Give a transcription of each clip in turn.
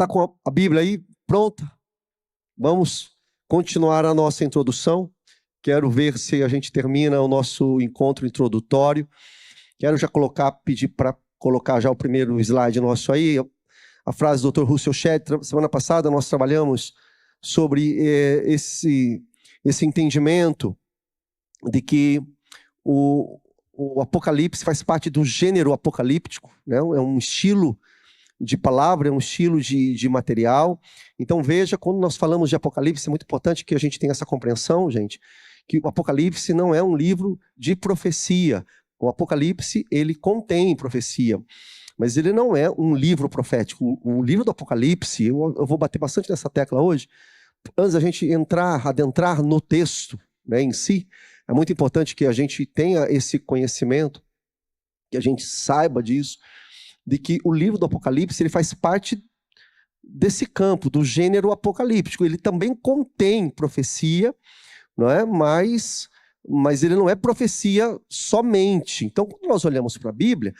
Está com a Bíblia aí pronta? Vamos continuar a nossa introdução. Quero ver se a gente termina o nosso encontro introdutório. Quero já pedir para colocar já o primeiro slide nosso aí. A frase do Dr. Russell Shedd. Semana passada nós trabalhamos sobre esse entendimento de que o Apocalipse faz parte do gênero apocalíptico, né? É um estilo de palavra, é um estilo de material. Então veja, quando nós falamos de Apocalipse, é muito importante que a gente tenha essa compreensão, gente, que o Apocalipse não é um livro de profecia. O Apocalipse, ele contém profecia, mas ele não é um livro profético. O livro do Apocalipse, eu vou bater bastante nessa tecla hoje, antes da gente adentrar no texto, né, em si, é muito importante que a gente tenha esse conhecimento, que a gente saiba disso, de que o livro do Apocalipse ele faz parte desse campo, do gênero apocalíptico. Ele também contém profecia, não é? Mas ele não é profecia somente. Então, quando nós olhamos para a Bíblia,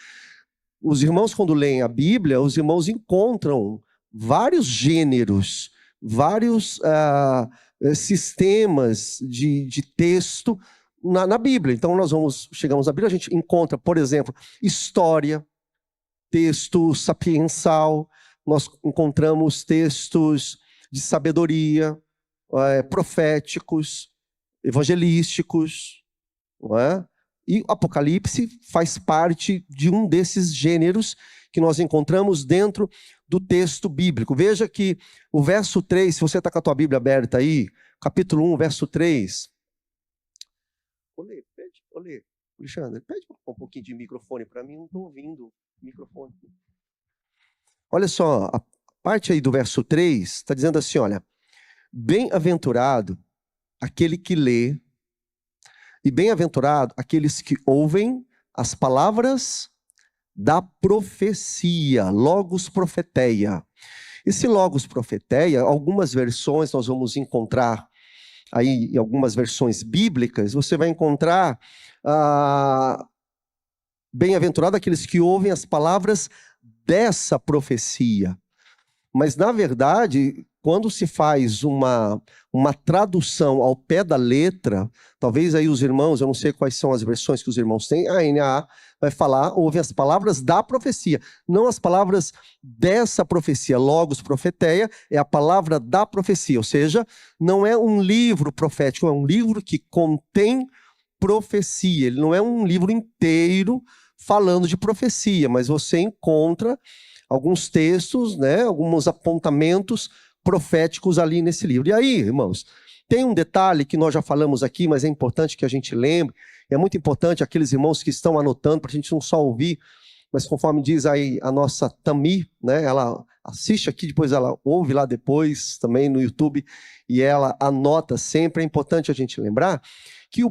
os irmãos, quando leem a Bíblia, os irmãos encontram vários gêneros, vários sistemas de texto na Bíblia. Então, chegamos à Bíblia, a gente encontra, por exemplo, história, texto sapiensal, nós encontramos textos de sabedoria, proféticos, evangelísticos, não é? E o Apocalipse faz parte de um desses gêneros que nós encontramos dentro do texto bíblico. Veja que o verso 3, se você está com a tua Bíblia aberta aí, capítulo 1, verso 3. Olê, Alexandre, pede um pouquinho de microfone para mim, não estou ouvindo o microfone. Olha só, a parte aí do verso 3 está dizendo assim, olha, bem-aventurado aquele que lê, e bem-aventurado aqueles que ouvem as palavras da profecia, logos profeteia. Esse logos profeteia, algumas versões nós vamos encontrar aí, em algumas versões bíblicas, você vai encontrar bem-aventurado aqueles que ouvem as palavras dessa profecia. Mas, na verdade, quando se faz uma tradução ao pé da letra, talvez aí os irmãos, eu não sei quais são as versões que os irmãos têm, a NAA vai falar, ouve as palavras da profecia, não as palavras dessa profecia. Logos profeteia é a palavra da profecia, ou seja, não é um livro profético, é um livro que contém profecia. Ele não é um livro inteiro falando de profecia, mas você encontra alguns textos, né, alguns apontamentos proféticos ali nesse livro. E aí, irmãos, tem um detalhe que nós já falamos aqui, mas é importante que a gente lembre, é muito importante aqueles irmãos que estão anotando, para a gente não só ouvir, mas conforme diz aí a nossa Tami, né, ela assiste aqui, depois ela ouve lá depois, também no YouTube, e ela anota sempre. É importante a gente lembrar que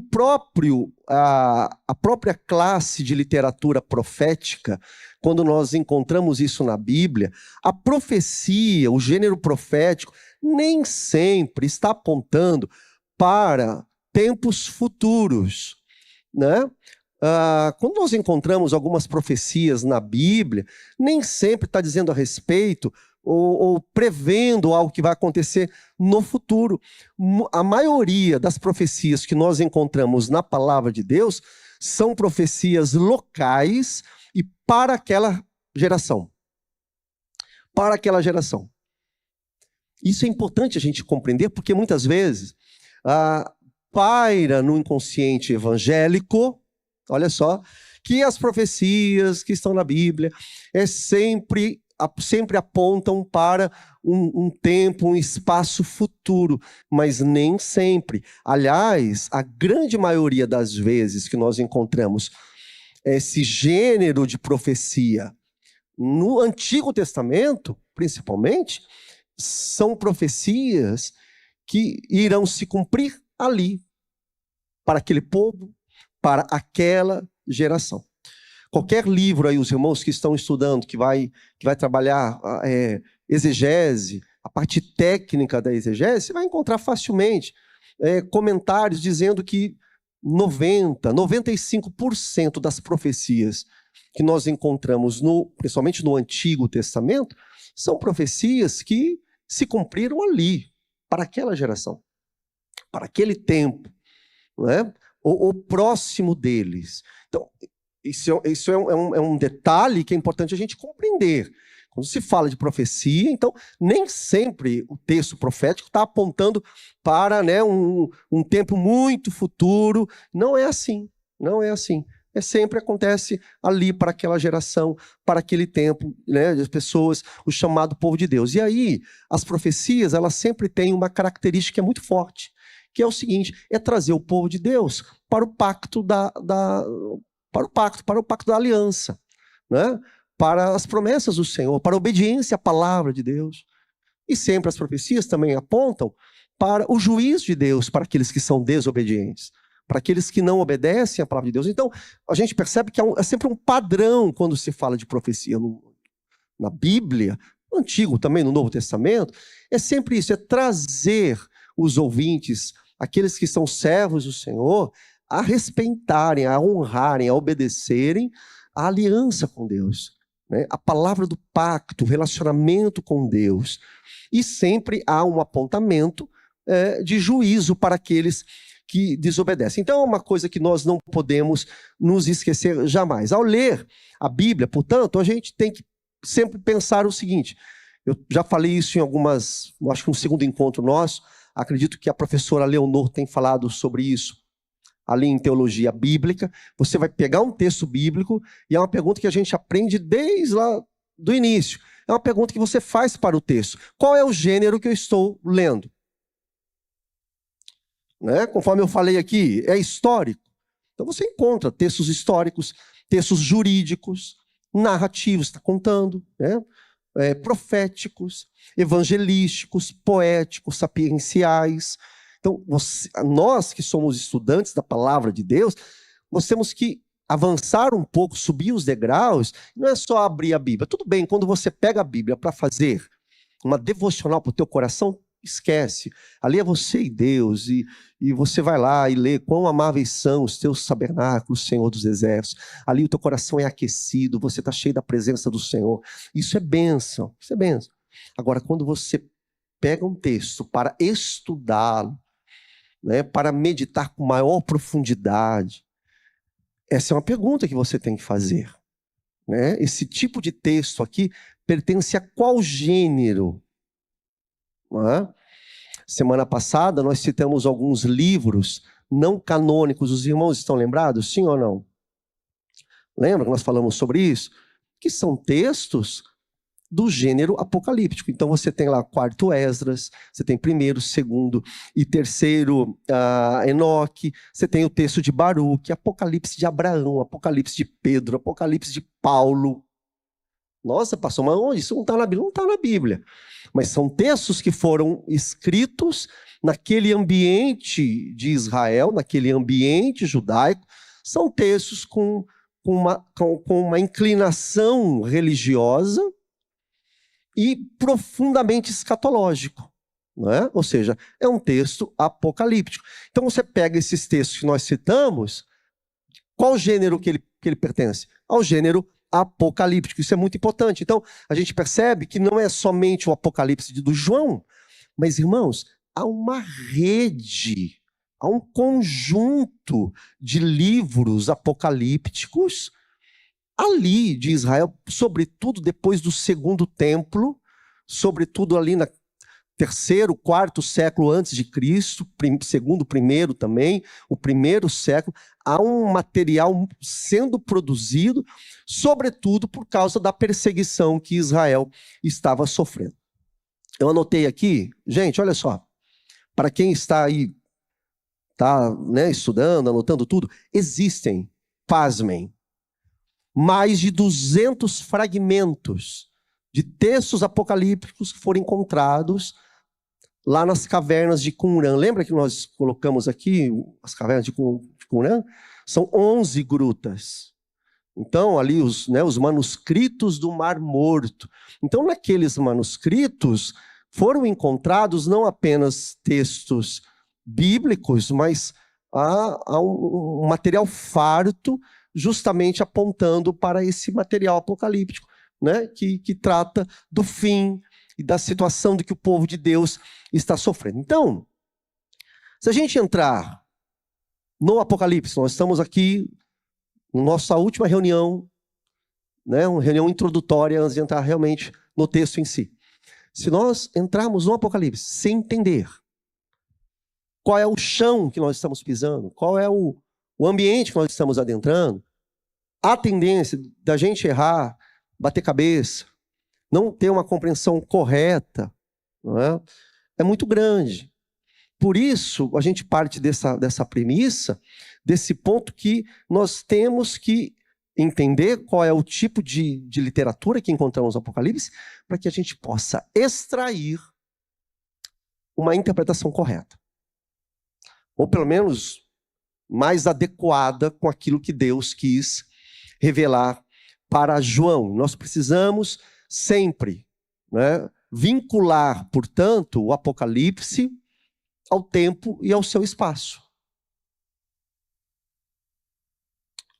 a própria classe de literatura profética, quando nós encontramos isso na Bíblia, a profecia, o gênero profético, nem sempre está apontando para tempos futuros, né? Quando nós encontramos algumas profecias na Bíblia, nem sempre está dizendo a respeito ou prevendo algo que vai acontecer no futuro. A maioria das profecias que nós encontramos na palavra de Deus são profecias locais e para aquela geração. Para aquela geração. Isso é importante a gente compreender, porque muitas vezes paira no inconsciente evangélico, olha só, que as profecias que estão na Bíblia sempre apontam para um tempo, um espaço futuro, mas nem sempre. Aliás, a grande maioria das vezes que nós encontramos esse gênero de profecia no Antigo Testamento, principalmente, são profecias que irão se cumprir ali, para aquele povo, para aquela geração. Qualquer livro aí, os irmãos que estão estudando, que vai trabalhar exegese, a parte técnica da exegese, você vai encontrar facilmente comentários dizendo que 95% das profecias que nós encontramos, principalmente no Antigo Testamento, são profecias que se cumpriram ali, para aquela geração, para aquele tempo, não é? Ou próximo deles. Então, isso é um detalhe que é importante a gente compreender. Quando se fala de profecia, então, nem sempre o texto profético está apontando para, né, um tempo muito futuro. Não é assim, não é assim. Sempre acontece ali para aquela geração, para aquele tempo, né, as pessoas, o chamado povo de Deus. E aí, as profecias, elas sempre têm uma característica muito forte, que é o seguinte, é trazer o povo de Deus para o pacto para o pacto da aliança, né? Para as promessas do Senhor, para a obediência à palavra de Deus. E sempre as profecias também apontam para o juízo de Deus para aqueles que são desobedientes, para aqueles que não obedecem à palavra de Deus. Então, a gente percebe que é sempre um padrão quando se fala de profecia na Bíblia, no Antigo também, no Novo Testamento, é sempre isso, é trazer os ouvintes, aqueles que são servos do Senhor, a respeitarem, a honrarem, a obedecerem à aliança com Deus, né? A palavra do pacto, o relacionamento com Deus. E sempre há um apontamento de juízo para aqueles que desobedecem. Então é uma coisa que nós não podemos nos esquecer jamais. Ao ler a Bíblia, portanto, a gente tem que sempre pensar o seguinte, eu já falei isso em acho que um segundo encontro nosso, acredito que a professora Leonor tem falado sobre isso, ali em teologia bíblica. Você vai pegar um texto bíblico e é uma pergunta que a gente aprende desde lá do início. É uma pergunta que você faz para o texto. Qual é o gênero que eu estou lendo? Né? Conforme eu falei aqui, é histórico. Então você encontra textos históricos, textos jurídicos, narrativos, está contando, né? Proféticos, evangelísticos, poéticos, sapienciais. Então, nós que somos estudantes da palavra de Deus, nós temos que avançar um pouco, subir os degraus, não é só abrir a Bíblia. Tudo bem, quando você pega a Bíblia para fazer uma devocional para o teu coração, esquece. Ali é você e Deus, e você vai lá e lê quão amáveis são os teus tabernáculos, Senhor dos exércitos. Ali o teu coração é aquecido, você está cheio da presença do Senhor. Isso é bênção, isso é bênção. Agora, quando você pega um texto para estudá-lo, né, para meditar com maior profundidade, essa é uma pergunta que você tem que fazer. Né? Esse tipo de texto aqui pertence a qual gênero? Semana passada nós citamos alguns livros não canônicos. Os irmãos estão lembrados? Sim ou não? Lembra que nós falamos sobre isso? Que são textos do gênero apocalíptico. Então você tem lá 4º Esdras, você tem 1º, 2º e 3º Enoque, você tem o texto de Baruque, Apocalipse de Abraão, Apocalipse de Pedro, Apocalipse de Paulo. Nossa, pastor, mas onde? Isso não está na Bíblia. Não está na Bíblia. Mas são textos que foram escritos naquele ambiente de Israel, naquele ambiente judaico. São textos com uma inclinação religiosa e profundamente escatológico. Não é? Ou seja, é um texto apocalíptico. Então você pega esses textos que nós citamos, qual gênero que ele pertence? Ao gênero apocalíptico. Isso é muito importante. Então, a gente percebe que não é somente o Apocalipse do João, mas, irmãos, há uma rede, há um conjunto de livros apocalípticos ali de Israel, sobretudo depois do Segundo Templo, sobretudo ali na 3º, 4º século antes de Cristo, 2º, 1º também, o 1º século, há um material sendo produzido, sobretudo por causa da perseguição que Israel estava sofrendo. Eu anotei aqui, gente, olha só, para quem está aí, está, né, estudando, anotando tudo, existem, pasmem, mais de 200 fragmentos de textos apocalípticos que foram encontrados lá nas cavernas de Qumran. Lembra que nós colocamos aqui as cavernas de Qumran? São 11 grutas. Então, ali os manuscritos do Mar Morto. Então, naqueles manuscritos foram encontrados não apenas textos bíblicos, mas há um material farto justamente apontando para esse material apocalíptico. né, que trata do fim e da situação de que o povo de Deus está sofrendo. Então, se a gente entrar no Apocalipse, nós estamos aqui na nossa última reunião, né, uma reunião introdutória antes de entrar realmente no texto em si. Se nós entrarmos no Apocalipse sem entender qual é o chão que nós estamos pisando, qual é o ambiente que nós estamos adentrando, a tendência da gente errar, bater cabeça, não ter uma compreensão correta, não é muito grande. Por isso, a gente parte dessa premissa, desse ponto que nós temos que entender qual é o tipo de literatura que encontramos no Apocalipse, para que a gente possa extrair uma interpretação correta. Ou pelo menos mais adequada com aquilo que Deus quis revelar para João. Nós precisamos sempre, né, vincular, portanto, o Apocalipse ao tempo e ao seu espaço.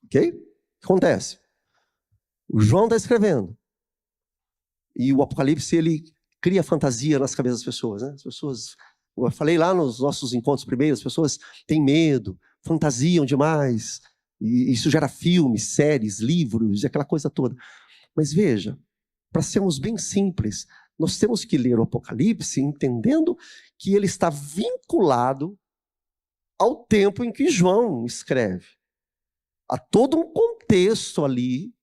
Ok? O que acontece? O João está escrevendo. E o Apocalipse, ele cria fantasia nas cabeças das pessoas, né? As pessoas, eu falei lá nos nossos encontros primeiros, as pessoas têm medo, fantasiam demais. E isso gera filmes, séries, livros, e aquela coisa toda. Mas veja, para sermos bem simples, nós temos que ler o Apocalipse entendendo que ele está vinculado ao tempo em que João escreve. Há todo um contexto ali,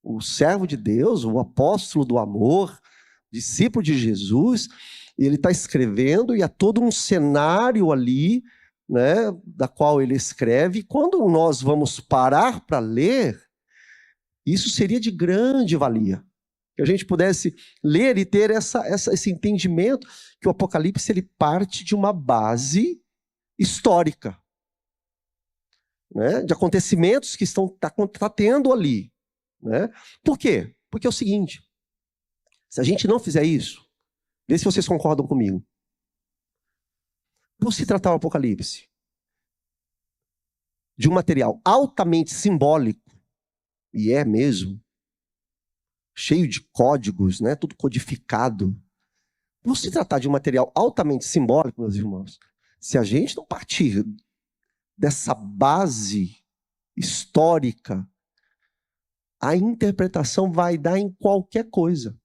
o servo de Deus, o apóstolo do amor, discípulo de Jesus, ele está escrevendo e há todo um cenário ali, né, da qual ele escreve. E quando nós vamos parar para ler, isso seria de grande valia. Que a gente pudesse ler e ter esse entendimento que o Apocalipse ele parte de uma base histórica, né, de acontecimentos que está tendo ali. Né? Por quê? Porque é o seguinte, se a gente não fizer isso, vê se vocês concordam comigo. Por se tratar o Apocalipse de um material altamente simbólico, e é mesmo, cheio de códigos, né, tudo codificado. Por se tratar de um material altamente simbólico, meus irmãos, se a gente não partir dessa base histórica, a interpretação vai dar em qualquer coisa.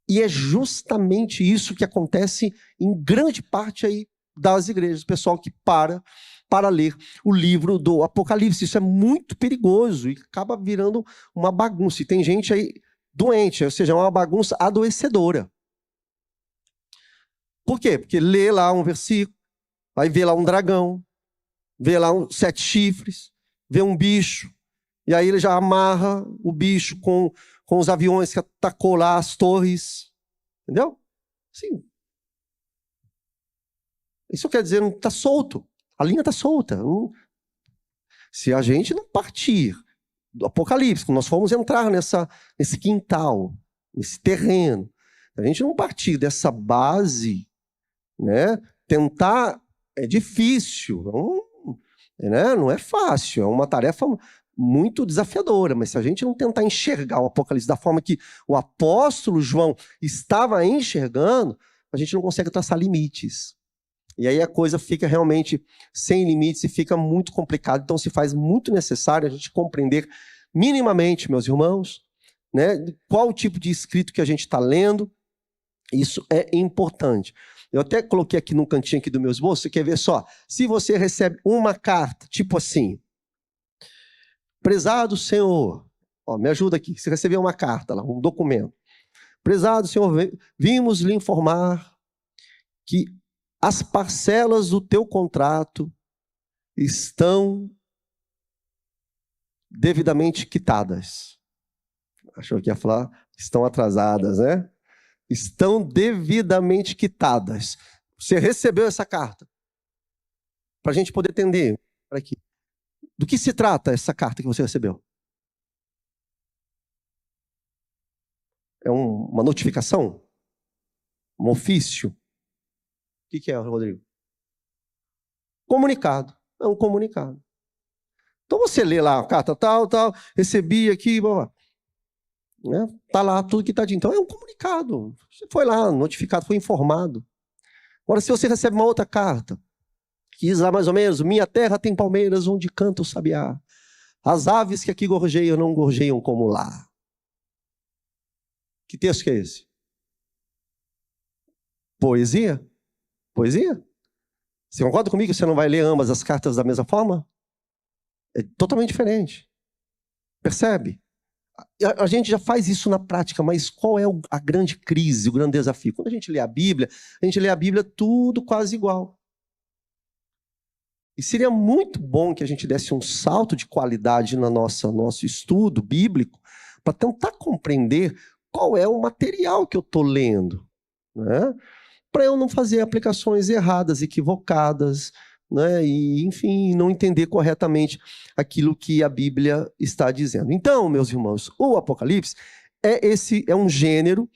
E é justamente isso que acontece em grande parte aí das igrejas, o pessoal que para ler o livro do Apocalipse. Isso é muito perigoso e acaba virando uma bagunça. E tem gente aí doente, ou seja, é uma bagunça adoecedora. Por quê? Porque lê lá um versículo, aí vê lá um dragão, vê lá 7 chifres, vê um bicho, e aí ele já amarra o bicho com os aviões que atacou lá as torres. Entendeu? Sim. Isso quer dizer, não está solto. A linha está solta. Se a gente não partir do Apocalipse, nós formos entrar nesse quintal, nesse terreno, a gente não partir dessa base, né, tentar, é difícil, não é fácil, é uma tarefa muito desafiadora, mas se a gente não tentar enxergar o Apocalipse da forma que o apóstolo João estava enxergando, a gente não consegue traçar limites. E aí a coisa fica realmente sem limites e fica muito complicado. Então se faz muito necessário a gente compreender minimamente, meus irmãos, né, qual o tipo de escrito que a gente está lendo. Isso é importante. Eu até coloquei aqui no cantinho aqui do meu esboço, você quer ver só? Se você recebe uma carta, tipo assim, prezado Senhor, ó, me ajuda aqui, você recebeu uma carta lá, um documento. Prezado Senhor, vimos lhe informar que as parcelas do teu contrato estão devidamente quitadas. Achou que ia falar, estão atrasadas, né? Estão devidamente quitadas. Você recebeu essa carta. Para a gente poder entender. Aqui. Do que se trata essa carta que você recebeu? É uma notificação? Um ofício? O que é, Rodrigo? Comunicado. É um comunicado. Então você lê lá a carta tal, recebi aqui, blá, blá. Né? Tá lá tudo que está dito. Então é um comunicado. Você foi lá, notificado, foi informado. Agora, se você recebe uma outra carta, que diz lá mais ou menos: minha terra tem palmeiras onde canta o sabiá. As aves que aqui gorjeiam não gorjeiam como lá. Que texto que é esse? Poesia? Poesia? Você concorda comigo que você não vai ler ambas as cartas da mesma forma? É totalmente diferente. Percebe? A gente já faz isso na prática, mas qual é a grande crise, o grande desafio? Quando a gente lê a Bíblia tudo quase igual. E seria muito bom que a gente desse um salto de qualidade no nosso estudo bíblico para tentar compreender qual é o material que eu estou lendo, né? Para eu não fazer aplicações erradas, equivocadas, né? E, enfim, não entender corretamente aquilo que a Bíblia está dizendo. Então, meus irmãos, o Apocalipse é um gênero,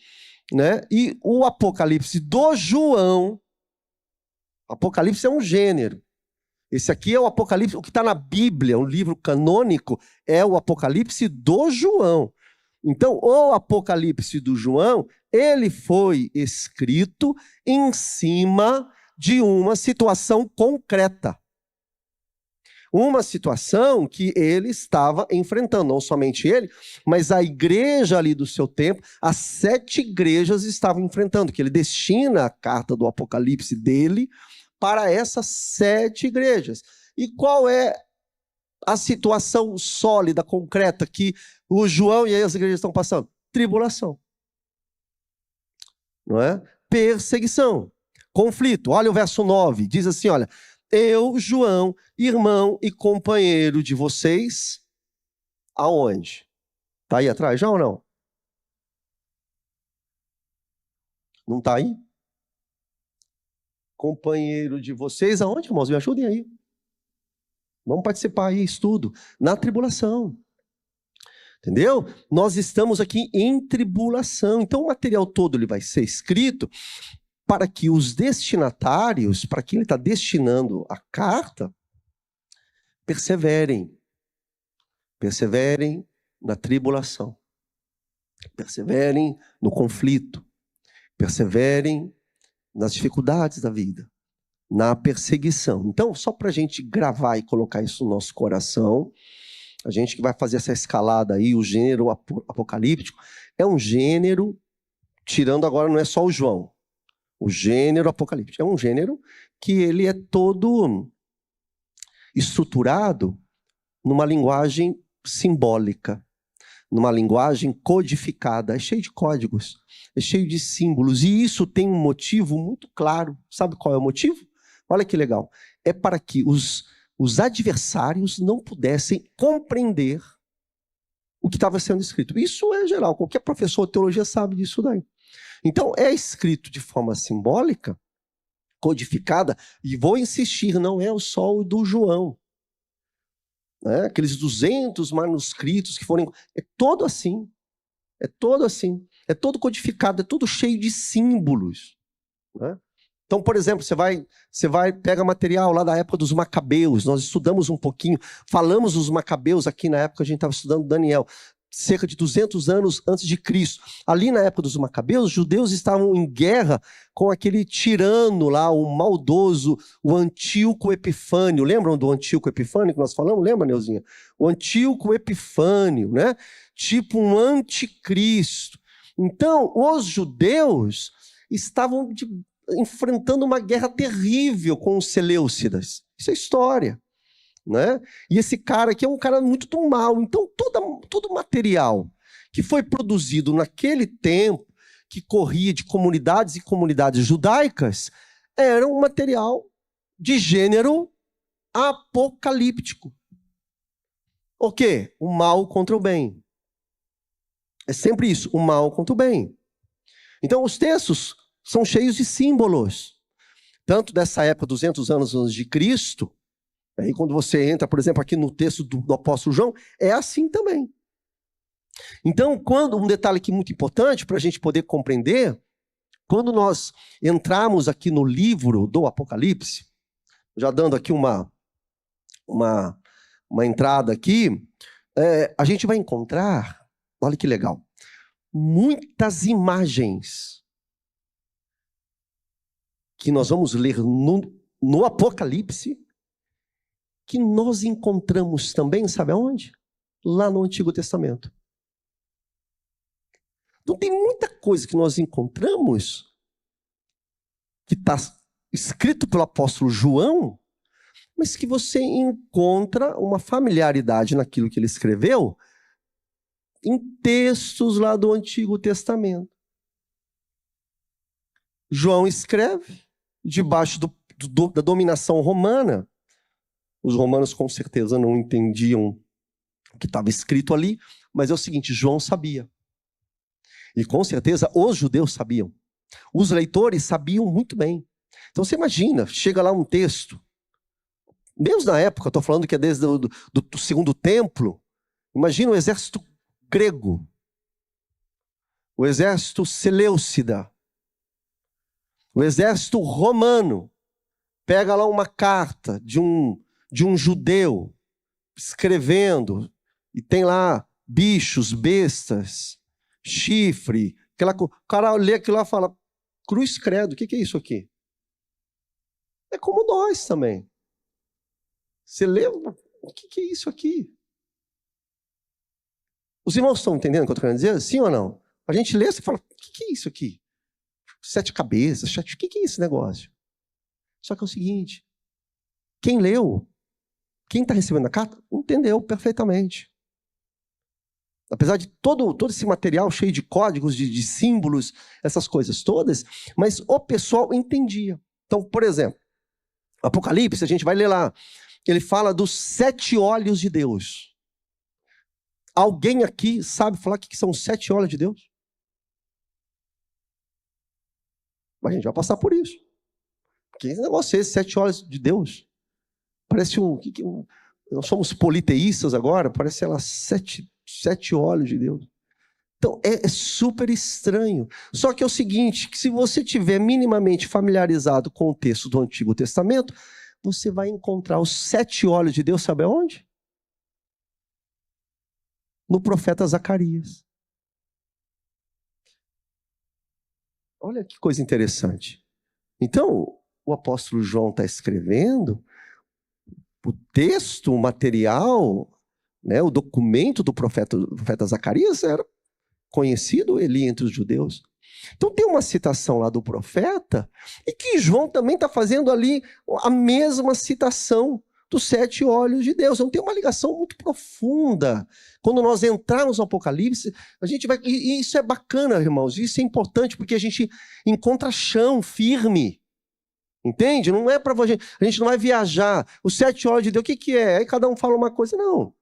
né? E o Apocalipse do João, Apocalipse é um gênero. Esse aqui é o Apocalipse, o que está na Bíblia, um livro canônico, é o Apocalipse do João. Então, o Apocalipse do João, ele foi escrito em cima de uma situação concreta. Uma situação que ele estava enfrentando, não somente ele, mas a igreja ali do seu tempo, as 7 igrejas estavam enfrentando, que ele destina a carta do Apocalipse dele para essas 7 igrejas. E qual é a situação sólida, concreta, que o João e as igrejas estão passando? Tribulação. Não é? Perseguição. Conflito. Olha o verso 9. Diz assim, olha: eu, João, irmão e companheiro de vocês, aonde? Está aí atrás já ou não? Não está aí? Companheiro de vocês, aonde, irmãos? Me ajudem aí. Vamos participar aí, estudo. Na tribulação. Entendeu? Nós estamos aqui em tribulação. Então o material todo ele vai ser escrito para que os destinatários, para quem ele está destinando a carta, perseverem. Perseverem na tribulação. Perseverem no conflito. Perseverem nas dificuldades da vida. Na perseguição. Então, só para a gente gravar e colocar isso no nosso coração, a gente que vai fazer essa escalada aí, o gênero apocalíptico, é um gênero, tirando agora, não é só o João, o gênero apocalíptico, é um gênero que ele é todo estruturado numa linguagem simbólica, numa linguagem codificada, é cheio de códigos, é cheio de símbolos, e isso tem um motivo muito claro. Sabe qual é o motivo? Olha que legal. É para que os adversários não pudessem compreender o que estava sendo escrito. Isso é geral, qualquer professor de teologia sabe disso daí. Então, é escrito de forma simbólica, codificada, e vou insistir, não é só o do João. Né? Aqueles 200 manuscritos que foram... É todo assim. É todo assim. É todo codificado, é todo cheio de símbolos. Né? Então, por exemplo, você vai pega material lá da época dos Macabeus, nós estudamos um pouquinho, falamos dos Macabeus aqui na época, a gente estava estudando Daniel, cerca de 200 anos antes de Cristo. Ali na época dos Macabeus, os judeus estavam em guerra com aquele tirano lá, o maldoso, o Antíoco Epifânio. Lembram do Antíoco Epifânio que nós falamos? Lembra, Neuzinha? O Antíoco Epifânio, né? Tipo um anticristo. Então, os judeus estavam enfrentando uma guerra terrível com os Seleucidas. Isso é história. Né? E esse cara aqui é um cara muito tão mau. Então, todo material que foi produzido naquele tempo, que corria de comunidades e comunidades judaicas, era um material de gênero apocalíptico. O quê? O mal contra o bem. É sempre isso, o mal contra o bem. Então, os textos são cheios de símbolos. Tanto dessa época, 200 anos antes de Cristo, aí quando você entra, por exemplo, aqui no texto do apóstolo João, é assim também. Então, um detalhe aqui muito importante para a gente poder compreender, quando nós entrarmos aqui no livro do Apocalipse, já dando aqui uma entrada aqui, a gente vai encontrar, olha que legal, muitas imagens que nós vamos ler no Apocalipse, que nós encontramos também, sabe aonde? Lá no Antigo Testamento. Então tem muita coisa que nós encontramos que está escrito pelo apóstolo João, mas que você encontra uma familiaridade naquilo que ele escreveu em textos lá do Antigo Testamento. João escreve debaixo da dominação romana. Os romanos com certeza não entendiam o que estava escrito ali, mas é o seguinte, João sabia. E com certeza os judeus sabiam. Os leitores sabiam muito bem. Então você imagina, chega lá um texto, mesmo na época, estou falando que é desde do segundo templo, imagina o exército grego, o exército seleucida, o exército romano, pega lá uma carta de um judeu escrevendo, e tem lá bichos, bestas, chifre, o cara lê aquilo lá e fala, cruz credo, o que é isso aqui? É como nós também. Você lê, o que é isso aqui? Os irmãos estão entendendo o que eu estou querendo dizer? Sim ou não? A gente lê e fala, o que é isso aqui? 7 cabeças, o que é esse negócio? Só que é o seguinte, quem leu, quem está recebendo a carta, entendeu perfeitamente. Apesar de todo esse material cheio de códigos, de símbolos, essas coisas todas, mas o pessoal entendia. Então, por exemplo, Apocalipse, a gente vai ler lá, ele fala dos 7 olhos de Deus. Alguém aqui sabe falar o que são os 7 olhos de Deus? Mas a gente vai passar por isso. Que negócio é esse, 7 olhos de Deus? Parece nós somos politeístas agora, parece, sei lá, 7 olhos de Deus. Então, é super estranho. Só que é o seguinte, que se você tiver minimamente familiarizado com o texto do Antigo Testamento, você vai encontrar os 7 olhos de Deus, sabe aonde? No profeta Zacarias. Olha que coisa interessante. Então, o apóstolo João está escrevendo, o texto, o material, né, o documento do profeta Zacarias era conhecido ali entre os judeus. Então tem uma citação lá do profeta, e que João também está fazendo ali a mesma citação dos 7 olhos de Deus. Então tem uma ligação muito profunda. Quando nós entrarmos no Apocalipse, a gente vai... E isso é bacana, irmãos, isso é importante, porque a gente encontra chão firme. Entende? Não é para a gente não vai viajar. Os 7 olhos de Deus, o que é? Aí cada um fala uma coisa, não.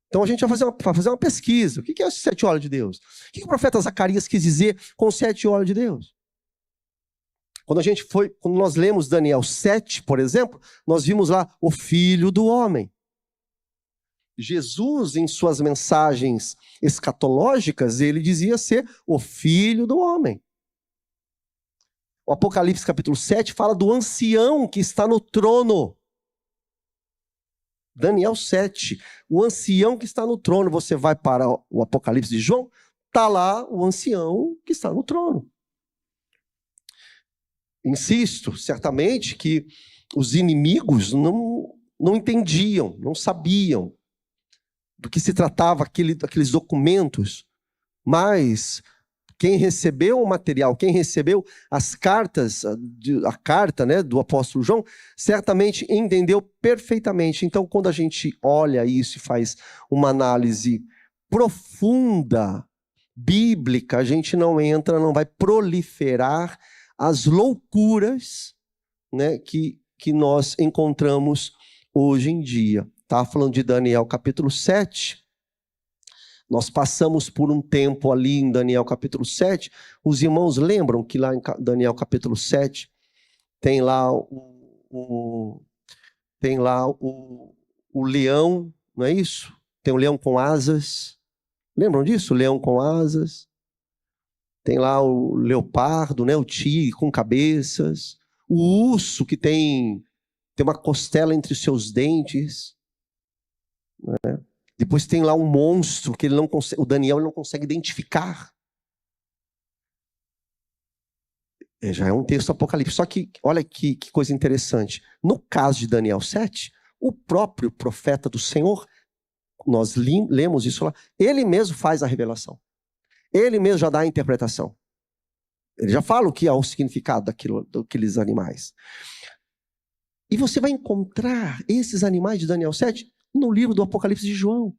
Então a gente vai fazer uma pesquisa. O que é os 7 olhos de Deus? O que o profeta Zacarias quis dizer com os 7 olhos de Deus? Quando nós lemos Daniel 7, por exemplo, nós vimos lá o Filho do Homem. Jesus, em suas mensagens escatológicas, ele dizia ser o Filho do Homem. O Apocalipse capítulo 7 fala do ancião que está no trono. Daniel 7, o ancião que está no trono. Você vai para o Apocalipse de João, está lá o ancião que está no trono. Insisto, certamente que os inimigos não entendiam, não sabiam do que se tratava aqueles documentos, mas quem recebeu o material, quem recebeu as cartas, a carta, né, do apóstolo João, certamente entendeu perfeitamente. Então, quando a gente olha isso e faz uma análise profunda, bíblica, a gente não vai proliferar as loucuras, né, que nós encontramos hoje em dia. Estava falando de Daniel capítulo 7. Nós passamos por um tempo ali em Daniel capítulo 7. Os irmãos lembram que lá em Daniel capítulo 7 tem lá o leão, não é isso? Tem o leão com asas. Lembram disso? O leão com asas. Tem lá o leopardo, né? O tigre com cabeças. O urso que tem uma costela entre os seus dentes. Né? Depois tem lá um monstro que o Daniel não consegue identificar. Já é um texto apocalíptico. Só que, olha que coisa interessante. No caso de Daniel 7, o próprio profeta do Senhor, nós lemos isso lá, ele mesmo faz a revelação. Ele mesmo já dá a interpretação. Ele já fala o que é o significado daqueles animais. E você vai encontrar esses animais de Daniel 7 no livro do Apocalipse de João.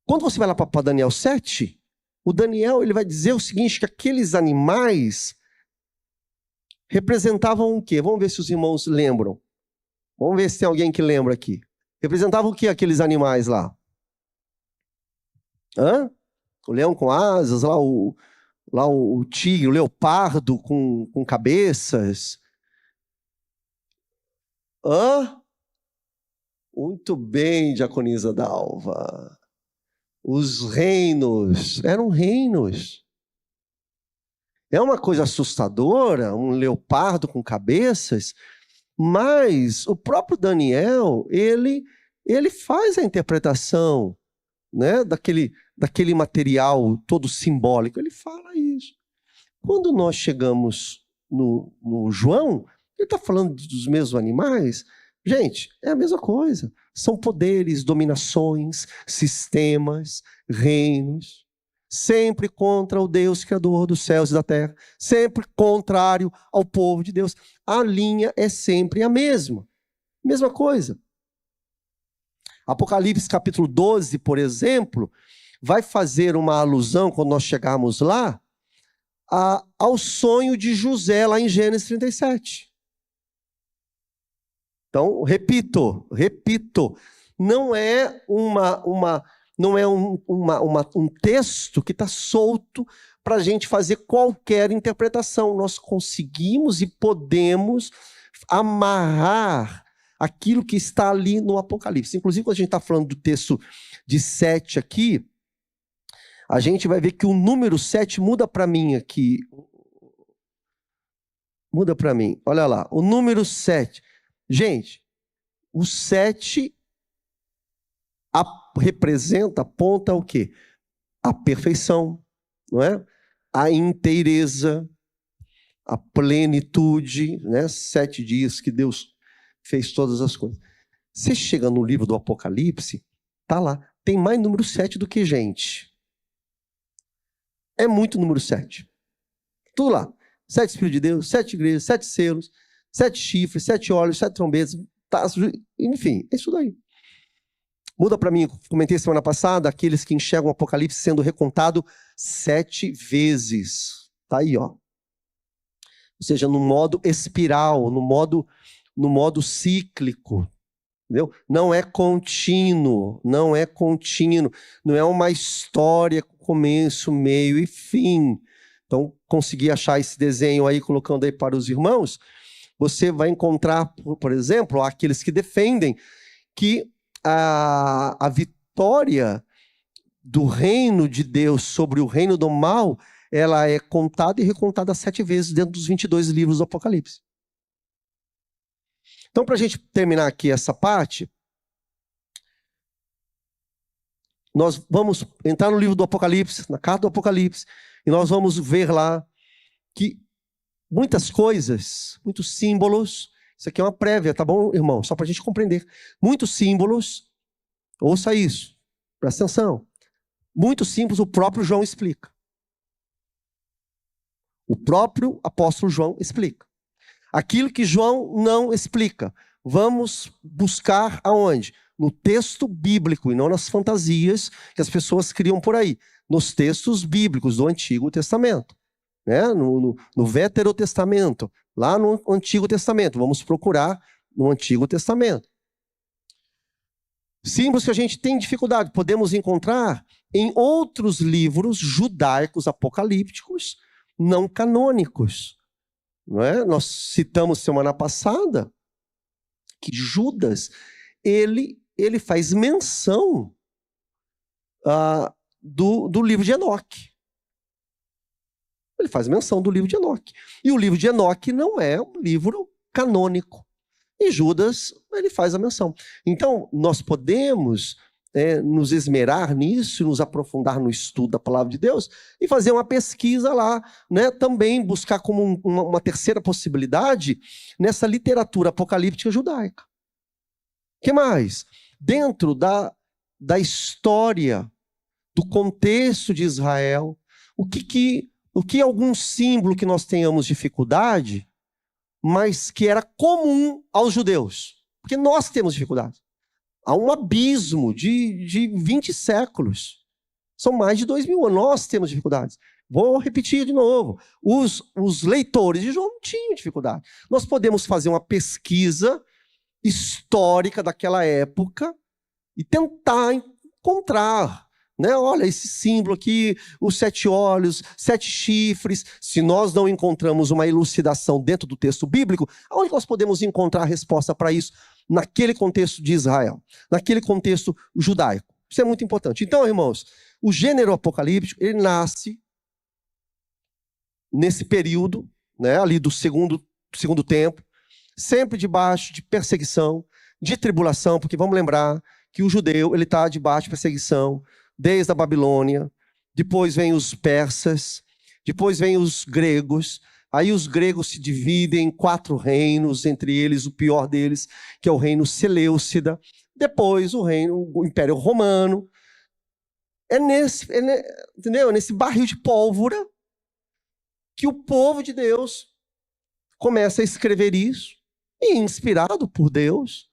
Quando você vai lá para Daniel 7, o Daniel ele vai dizer o seguinte, que aqueles animais representavam o quê? Vamos ver se os irmãos lembram. Vamos ver se tem alguém que lembra aqui. Representavam o que aqueles animais lá? O leão com asas, lá o tigre, o leopardo com cabeças. Muito bem, diaconisa Dalva. Os reinos, eram reinos. É uma coisa assustadora, um leopardo com cabeças, mas o próprio Daniel, ele faz a interpretação, né, daquele material todo simbólico. Ele fala isso. Quando nós chegamos no João, ele está falando dos mesmos animais. Gente, é a mesma coisa. São poderes, dominações, sistemas, reinos, sempre contra o Deus Criador dos céus e da terra, sempre contrário ao povo de Deus. A linha é sempre a mesma. Mesma coisa. Apocalipse capítulo 12, por exemplo, vai fazer uma alusão, quando nós chegarmos lá, ao sonho de José, lá em Gênesis 37. Então, repito, não é um texto que está solto para a gente fazer qualquer interpretação. Nós conseguimos e podemos amarrar aquilo que está ali no Apocalipse. Inclusive, quando a gente está falando do texto de 7 aqui, a gente vai ver que o número 7 muda para mim aqui. Muda para mim. Olha lá, o número 7. Gente, o 7 representa, aponta o quê? A perfeição, não é? A inteireza, a plenitude, né? 7 dias que Deus fez todas as coisas. Você chega no livro do Apocalipse, tá lá, tem mais número 7 do que gente. É muito número 7. Tudo lá. 7 Espíritos de Deus, 7 igrejas, 7 selos, 7 chifres, 7 olhos, 7 trombetas, enfim, é isso daí. Muda para mim, comentei semana passada, aqueles que enxergam o Apocalipse sendo recontado 7 vezes. Tá aí, ó. Ou seja, no modo espiral, no modo cíclico. Entendeu? Não é contínuo, não é uma história com começo, meio e fim. Então, consegui achar esse desenho aí, colocando aí para os irmãos. Você vai encontrar, por exemplo, aqueles que defendem que a vitória do reino de Deus sobre o reino do mal, ela é contada e recontada 7 vezes dentro dos 22 livros do Apocalipse. Então, para a gente terminar aqui essa parte, nós vamos entrar no livro do Apocalipse, na carta do Apocalipse, e nós vamos ver lá que muitas coisas, muitos símbolos, isso aqui é uma prévia, tá bom, irmão? Só para a gente compreender. Muitos símbolos, ouça isso, presta atenção. Muitos símbolos o próprio João explica. O próprio apóstolo João explica. Aquilo que João não explica, vamos buscar aonde? No texto bíblico e não nas fantasias que as pessoas criam por aí. Nos textos bíblicos do Antigo Testamento. Né? No Veterotestamento, lá no Antigo Testamento. Vamos procurar no Antigo Testamento. Símbolos que a gente tem dificuldade, podemos encontrar em outros livros judaicos apocalípticos não canônicos. Não é? Nós citamos semana passada que Judas, ele faz menção do livro de Enoque. Ele faz menção do livro de Enoque. E o livro de Enoque não é um livro canônico. E Judas, ele faz a menção. Então, nós podemos nos esmerar nisso, nos aprofundar no estudo da palavra de Deus e fazer uma pesquisa lá, né? Também buscar como uma terceira possibilidade nessa literatura apocalíptica judaica. O que mais? Dentro da história, do contexto de Israel, o que é algum símbolo que nós tenhamos dificuldade, mas que era comum aos judeus? Porque nós temos dificuldade. Há um abismo de 20 séculos. São mais de 2.000 anos. Nós temos dificuldades. Vou repetir de novo. Os leitores de João não tinham dificuldade. Nós podemos fazer uma pesquisa histórica daquela época e tentar encontrar, né? Olha, esse símbolo aqui, os 7 olhos, 7 chifres. Se nós não encontramos uma elucidação dentro do texto bíblico, aonde nós podemos encontrar a resposta para isso? Naquele contexto de Israel, naquele contexto judaico. Isso é muito importante. Então, irmãos, o gênero apocalíptico, ele nasce nesse período, né, ali do segundo tempo, sempre debaixo de perseguição, de tribulação, porque vamos lembrar que o judeu ele está debaixo de perseguição desde a Babilônia, depois vem os persas, depois vem os gregos. Aí os gregos se dividem em 4 reinos, entre eles o pior deles, que é o reino Seleucida. Depois o Império Romano. Entendeu? Nesse barril de pólvora que o povo de Deus começa a escrever isso, e inspirado por Deus,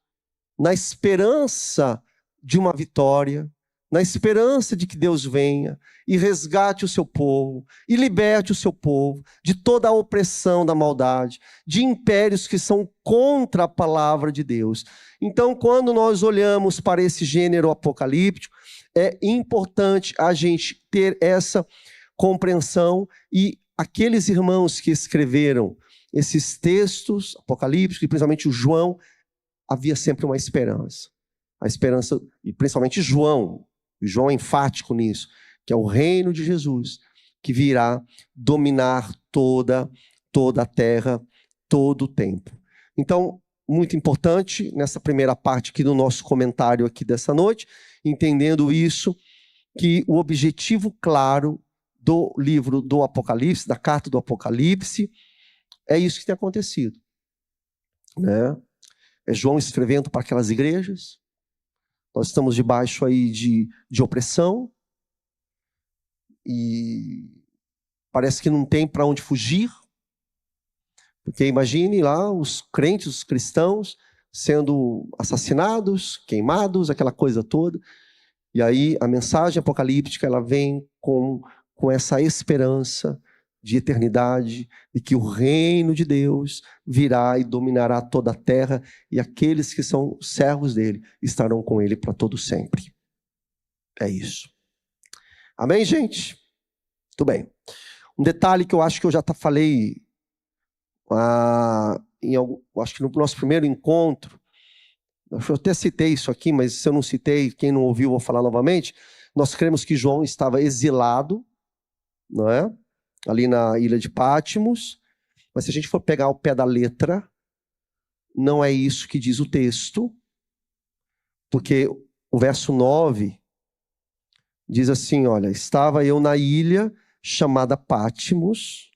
na esperança de uma vitória, na esperança de que Deus venha e resgate o seu povo, e liberte o seu povo de toda a opressão da maldade, de impérios que são contra a palavra de Deus. Então, quando nós olhamos para esse gênero apocalíptico, é importante a gente ter essa compreensão, e aqueles irmãos que escreveram esses textos apocalípticos, e principalmente o João, havia sempre uma esperança. A esperança, e principalmente João é enfático nisso, que é o reino de Jesus, que virá dominar toda a terra, todo o tempo. Então, muito importante, nessa primeira parte aqui do nosso comentário aqui dessa noite, entendendo isso, que o objetivo claro do livro do Apocalipse, da carta do Apocalipse, é isso que tem acontecido, né? É João escrevendo para aquelas igrejas. Nós estamos debaixo aí de opressão, e parece que não tem para onde fugir, porque imagine lá os crentes, os cristãos, sendo assassinados, queimados, aquela coisa toda. E aí a mensagem apocalíptica ela vem com essa esperança de eternidade, de que o reino de Deus virá e dominará toda a terra, e aqueles que são servos dele estarão com ele para todo sempre. É isso. Amém, gente? Muito bem. Um detalhe que eu acho que eu já falei, acho que no nosso primeiro encontro, eu até citei isso aqui, mas se eu não citei, quem não ouviu, vou falar novamente. Nós cremos que João estava exilado, não é? Ali na ilha de Patmos, mas se a gente for pegar ao pé da letra, não é isso que diz o texto, porque o verso 9 diz assim, olha, estava eu na ilha chamada Patmos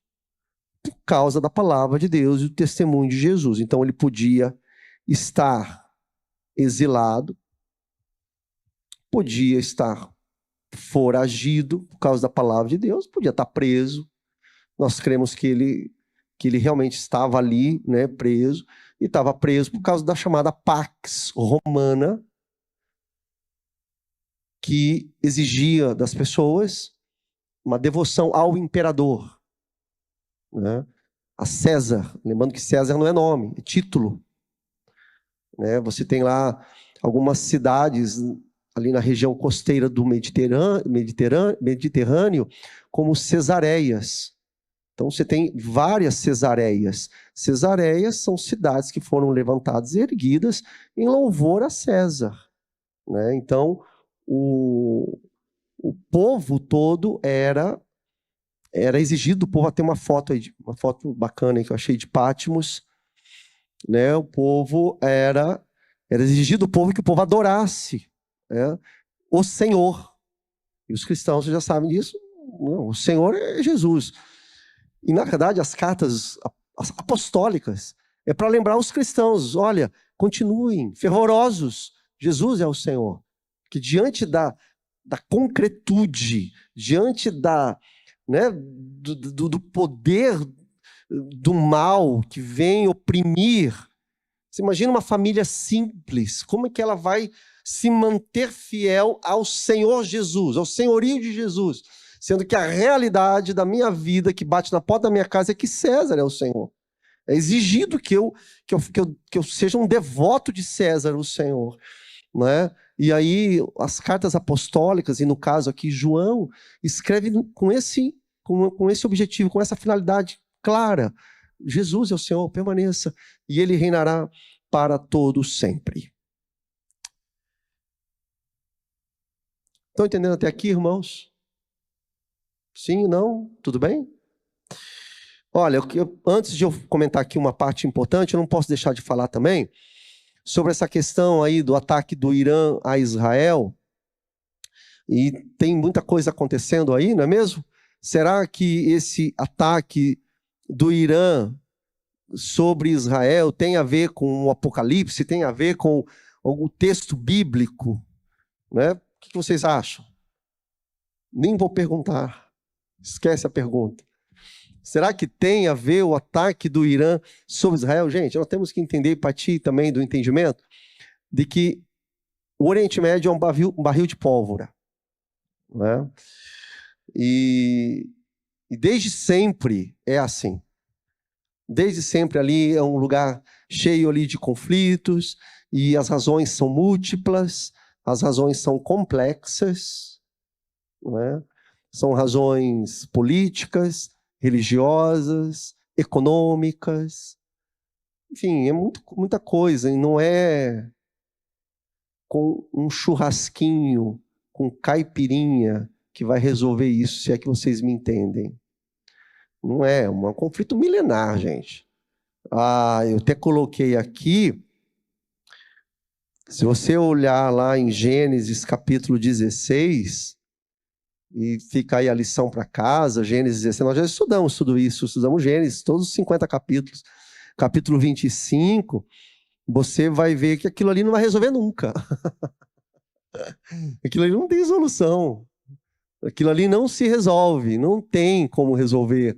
por causa da palavra de Deus e do testemunho de Jesus. Então ele podia estar exilado, podia estar foragido por causa da palavra de Deus, podia estar preso. Nós cremos que ele realmente estava ali, né, preso, e estava preso por causa da chamada Pax Romana, que exigia das pessoas uma devoção ao imperador, né, a César. Lembrando que César não é nome, é título. Né, você tem lá algumas cidades ali na região costeira do Mediterrâneo, como Cesareias. Então você tem várias Cesareias. Cesareias são cidades que foram levantadas e erguidas em louvor a César. Né? Então o povo todo era exigido, o povo, até uma foto bacana aí que eu achei de Patmos, né? O povo era exigido do povo que o povo adorasse, né? o Senhor. E os cristãos já sabem disso. Não, o Senhor é Jesus. E, na verdade, as cartas apostólicas é para lembrar os cristãos, olha, continuem fervorosos, Jesus é o Senhor. Que diante da concretude, diante do poder do mal que vem oprimir, você imagina uma família simples, como é que ela vai se manter fiel ao Senhor Jesus, ao senhorio de Jesus, sendo que a realidade da minha vida que bate na porta da minha casa é que César é o Senhor. É exigido que eu seja um devoto de César, o Senhor. Né? E aí as cartas apostólicas, e no caso aqui João, escreve com esse objetivo, com essa finalidade clara. Jesus é o Senhor, permaneça, e Ele reinará para todo sempre. Estão entendendo até aqui, irmãos? Sim, não? Tudo bem? Olha, antes de eu comentar aqui uma parte importante, eu não posso deixar de falar também sobre essa questão aí do ataque do Irã a Israel. E tem muita coisa acontecendo aí, não é mesmo? Será que esse ataque do Irã sobre Israel tem a ver com o Apocalipse, tem a ver com o texto bíblico? Né? O que vocês acham? Nem vou perguntar. Esquece a pergunta. Será que tem a ver o ataque do Irã sobre Israel? Gente, nós temos que entender, partir também do entendimento de que o Oriente Médio é um barril de pólvora. Né? E desde sempre é assim. Desde sempre ali é um lugar cheio ali de conflitos, e as razões são múltiplas, as razões são complexas, né? São razões políticas, religiosas, econômicas, enfim, é muita coisa, e não é com um churrasquinho, com caipirinha, que vai resolver isso, se é que vocês me entendem. Não é um conflito milenar, gente. Eu até coloquei aqui, se você olhar lá em Gênesis capítulo 16, e fica aí a lição para casa, Gênesis 16, nós já estudamos tudo isso, estudamos Gênesis, todos os 50 capítulos. Capítulo 25, você vai ver que aquilo ali não vai resolver nunca. Aquilo ali não tem solução. Aquilo ali não se resolve, não tem como resolver.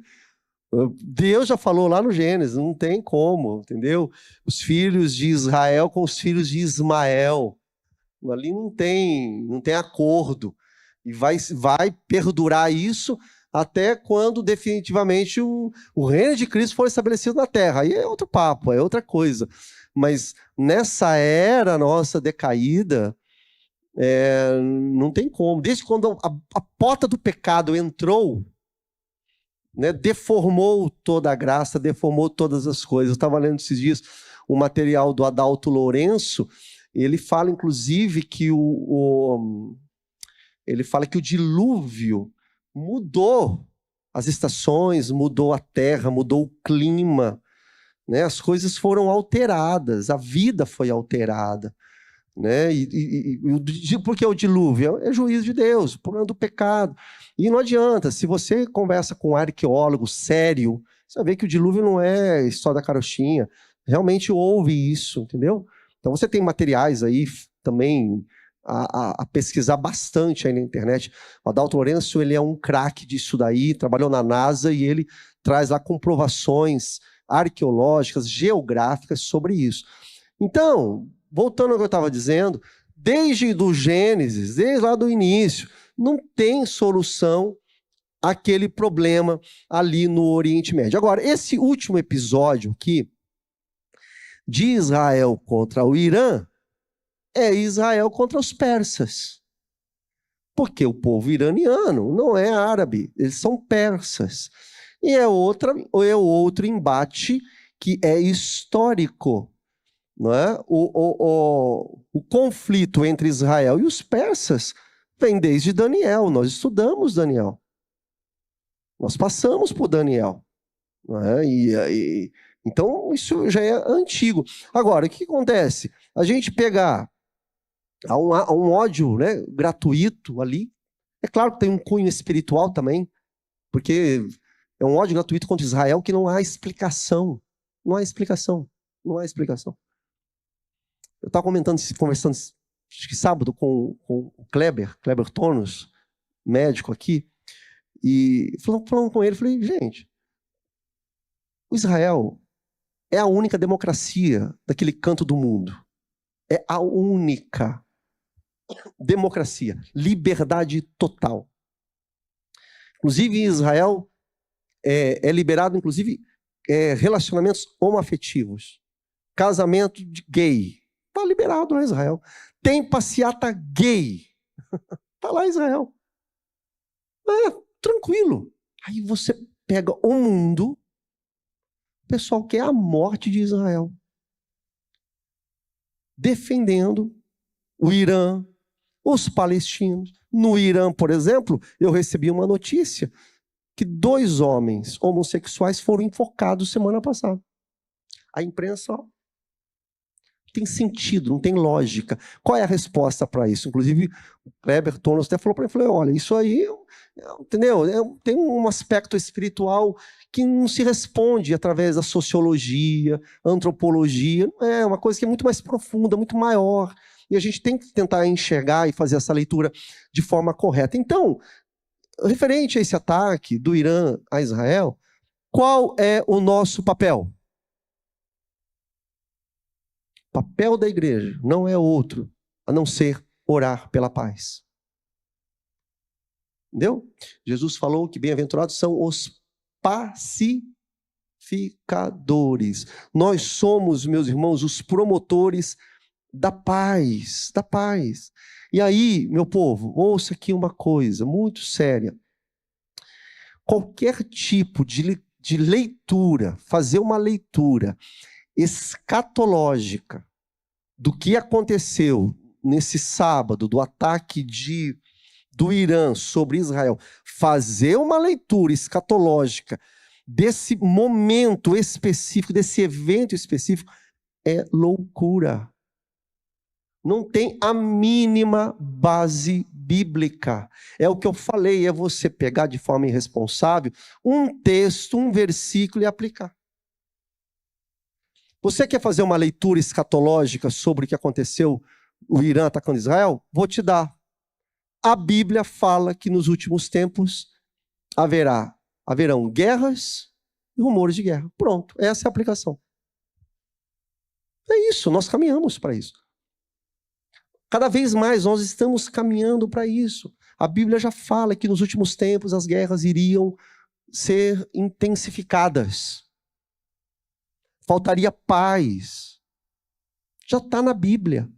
Deus já falou lá no Gênesis, não tem como, entendeu? Os filhos de Israel com os filhos de Ismael. Ali não tem acordo. E vai perdurar isso até quando definitivamente o reino de Cristo for estabelecido na terra. Aí é outro papo, é outra coisa. Mas nessa era nossa decaída, não tem como. Desde quando a porta do pecado entrou, né, deformou toda a graça, deformou todas as coisas. Eu estava lendo esses dias o material do Adalto Lourenço. Ele fala, inclusive, que ele fala que o dilúvio mudou as estações, mudou a terra, mudou o clima, né? As coisas foram alteradas, a vida foi alterada, né? Por que o dilúvio? É juízo de Deus, o problema do pecado. E não adianta, se você conversa com um arqueólogo sério, você vai ver que o dilúvio não é história da carochinha, realmente houve isso, entendeu? Então você tem materiais aí também a pesquisar bastante aí na internet. O Adalto Lourenço, ele é um craque disso daí, trabalhou na NASA e ele traz lá comprovações arqueológicas, geográficas sobre isso. Então, voltando ao que eu estava dizendo, desde do Gênesis, desde lá do início, não tem solução àquele problema ali no Oriente Médio. Agora, esse último episódio aqui, de Israel contra o Irã, é Israel contra os persas. Porque o povo iraniano não é árabe, eles são persas. E é outro embate que é histórico. Não é? O conflito entre Israel e os persas vem desde Daniel. Nós estudamos Daniel. Nós passamos por Daniel. Não é? Então, isso já é antigo. Agora, o que acontece? A gente pegar Há um ódio, né, gratuito ali. É claro que tem um cunho espiritual também, porque é um ódio gratuito contra Israel que não há explicação. Não há explicação. Não há explicação. Eu estava conversando, acho que sábado, com o Kleber Tonos, médico aqui, e falando com ele, falei, gente, o Israel é a única democracia daquele canto do mundo. É a única democracia. Liberdade total. Inclusive, em Israel, é liberado, inclusive, relacionamentos homoafetivos. Casamento de gay. Está liberado lá em Israel. Tem passeata gay. Está lá em Israel. Tranquilo. Aí você pega o mundo, o pessoal quer a morte de Israel. Defendendo o Irã, os palestinos. No Irã, por exemplo, eu recebi uma notícia que 2 homens homossexuais foram enforcados semana passada. A imprensa tem sentido, não tem lógica. Qual é a resposta para isso? Inclusive, o Kleber Tonos até falou para mim, olha, isso aí, entendeu? Tem um aspecto espiritual que não se responde através da sociologia, antropologia, é uma coisa que é muito mais profunda, muito maior, e a gente tem que tentar enxergar e fazer essa leitura de forma correta. Então, referente a esse ataque do Irã a Israel, qual é o nosso papel? O papel da igreja não é outro, a não ser orar pela paz. Entendeu? Jesus falou que bem-aventurados são os pacificadores. Nós somos, meus irmãos, os promotores da paz, da paz. E aí, meu povo, ouça aqui uma coisa muito séria. Qualquer tipo de leitura, fazer uma leitura escatológica do que aconteceu nesse sábado, do ataque do Irã sobre Israel, fazer uma leitura escatológica desse momento específico, desse evento específico, é loucura. Não tem a mínima base bíblica. É o que eu falei, é você pegar de forma irresponsável um texto, um versículo e aplicar. Você quer fazer uma leitura escatológica sobre o que aconteceu, o Irã atacando Israel? Vou te dar. A Bíblia fala que nos últimos tempos haverão guerras e rumores de guerra. Pronto, essa é a aplicação. É isso, nós caminhamos para isso. Cada vez mais nós estamos caminhando para isso. A Bíblia já fala que nos últimos tempos as guerras iriam ser intensificadas. Faltaria paz. Já está na Bíblia.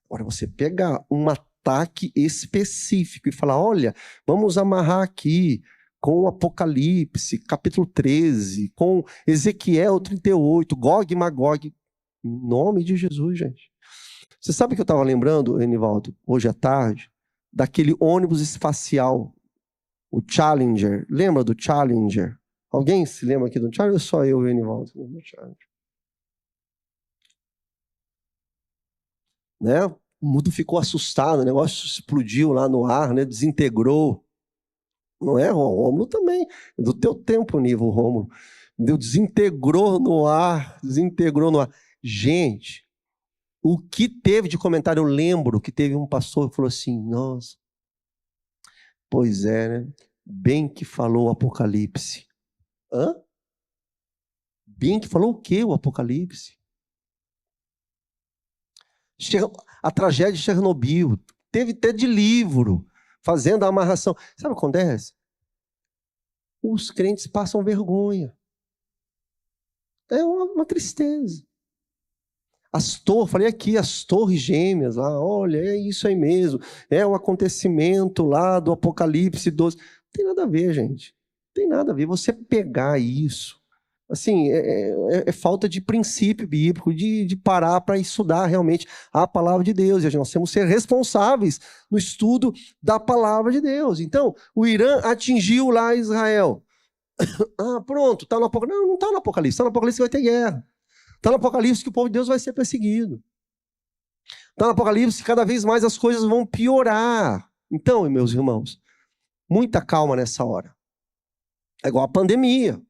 Agora, você pegar um ataque específico e falar, olha, vamos amarrar aqui com o Apocalipse, capítulo 13, com Ezequiel 38, Gog e Magog. Em nome de Jesus, gente. Você sabe que eu estava lembrando, Enivaldo, hoje à tarde, daquele ônibus espacial, o Challenger. Lembra do Challenger? Alguém se lembra aqui do Challenger? Ou só eu e o Enivaldo? Né? O mundo ficou assustado, o negócio explodiu lá no ar, né? Desintegrou. Não é, Rômulo também. Do teu tempo, Nível, Rômulo. Desintegrou no ar. Gente, o que teve de comentário, eu lembro que teve um pastor que falou assim, nossa, pois é, né? Bem que falou o Apocalipse. Hã? Bem que falou o quê, o Apocalipse? A tragédia de Chernobyl. Teve até de livro, fazendo a amarração. Sabe o que acontece? Os crentes passam vergonha. É uma tristeza. Falei aqui, as torres gêmeas, lá, olha, é isso aí mesmo. É o acontecimento lá do Apocalipse 12. Não tem nada a ver, gente. Não tem nada a ver. Você pegar isso, assim, é falta de princípio bíblico, de parar para estudar realmente a palavra de Deus. E nós temos que ser responsáveis no estudo da palavra de Deus. Então, o Irã atingiu lá Israel. Pronto, está no Apocalipse. Não está no Apocalipse. Está no Apocalipse que vai ter guerra. Está no Apocalipse que o povo de Deus vai ser perseguido. Então, no Apocalipse, cada vez mais as coisas vão piorar. Então, meus irmãos, muita calma nessa hora. É igual a pandemia,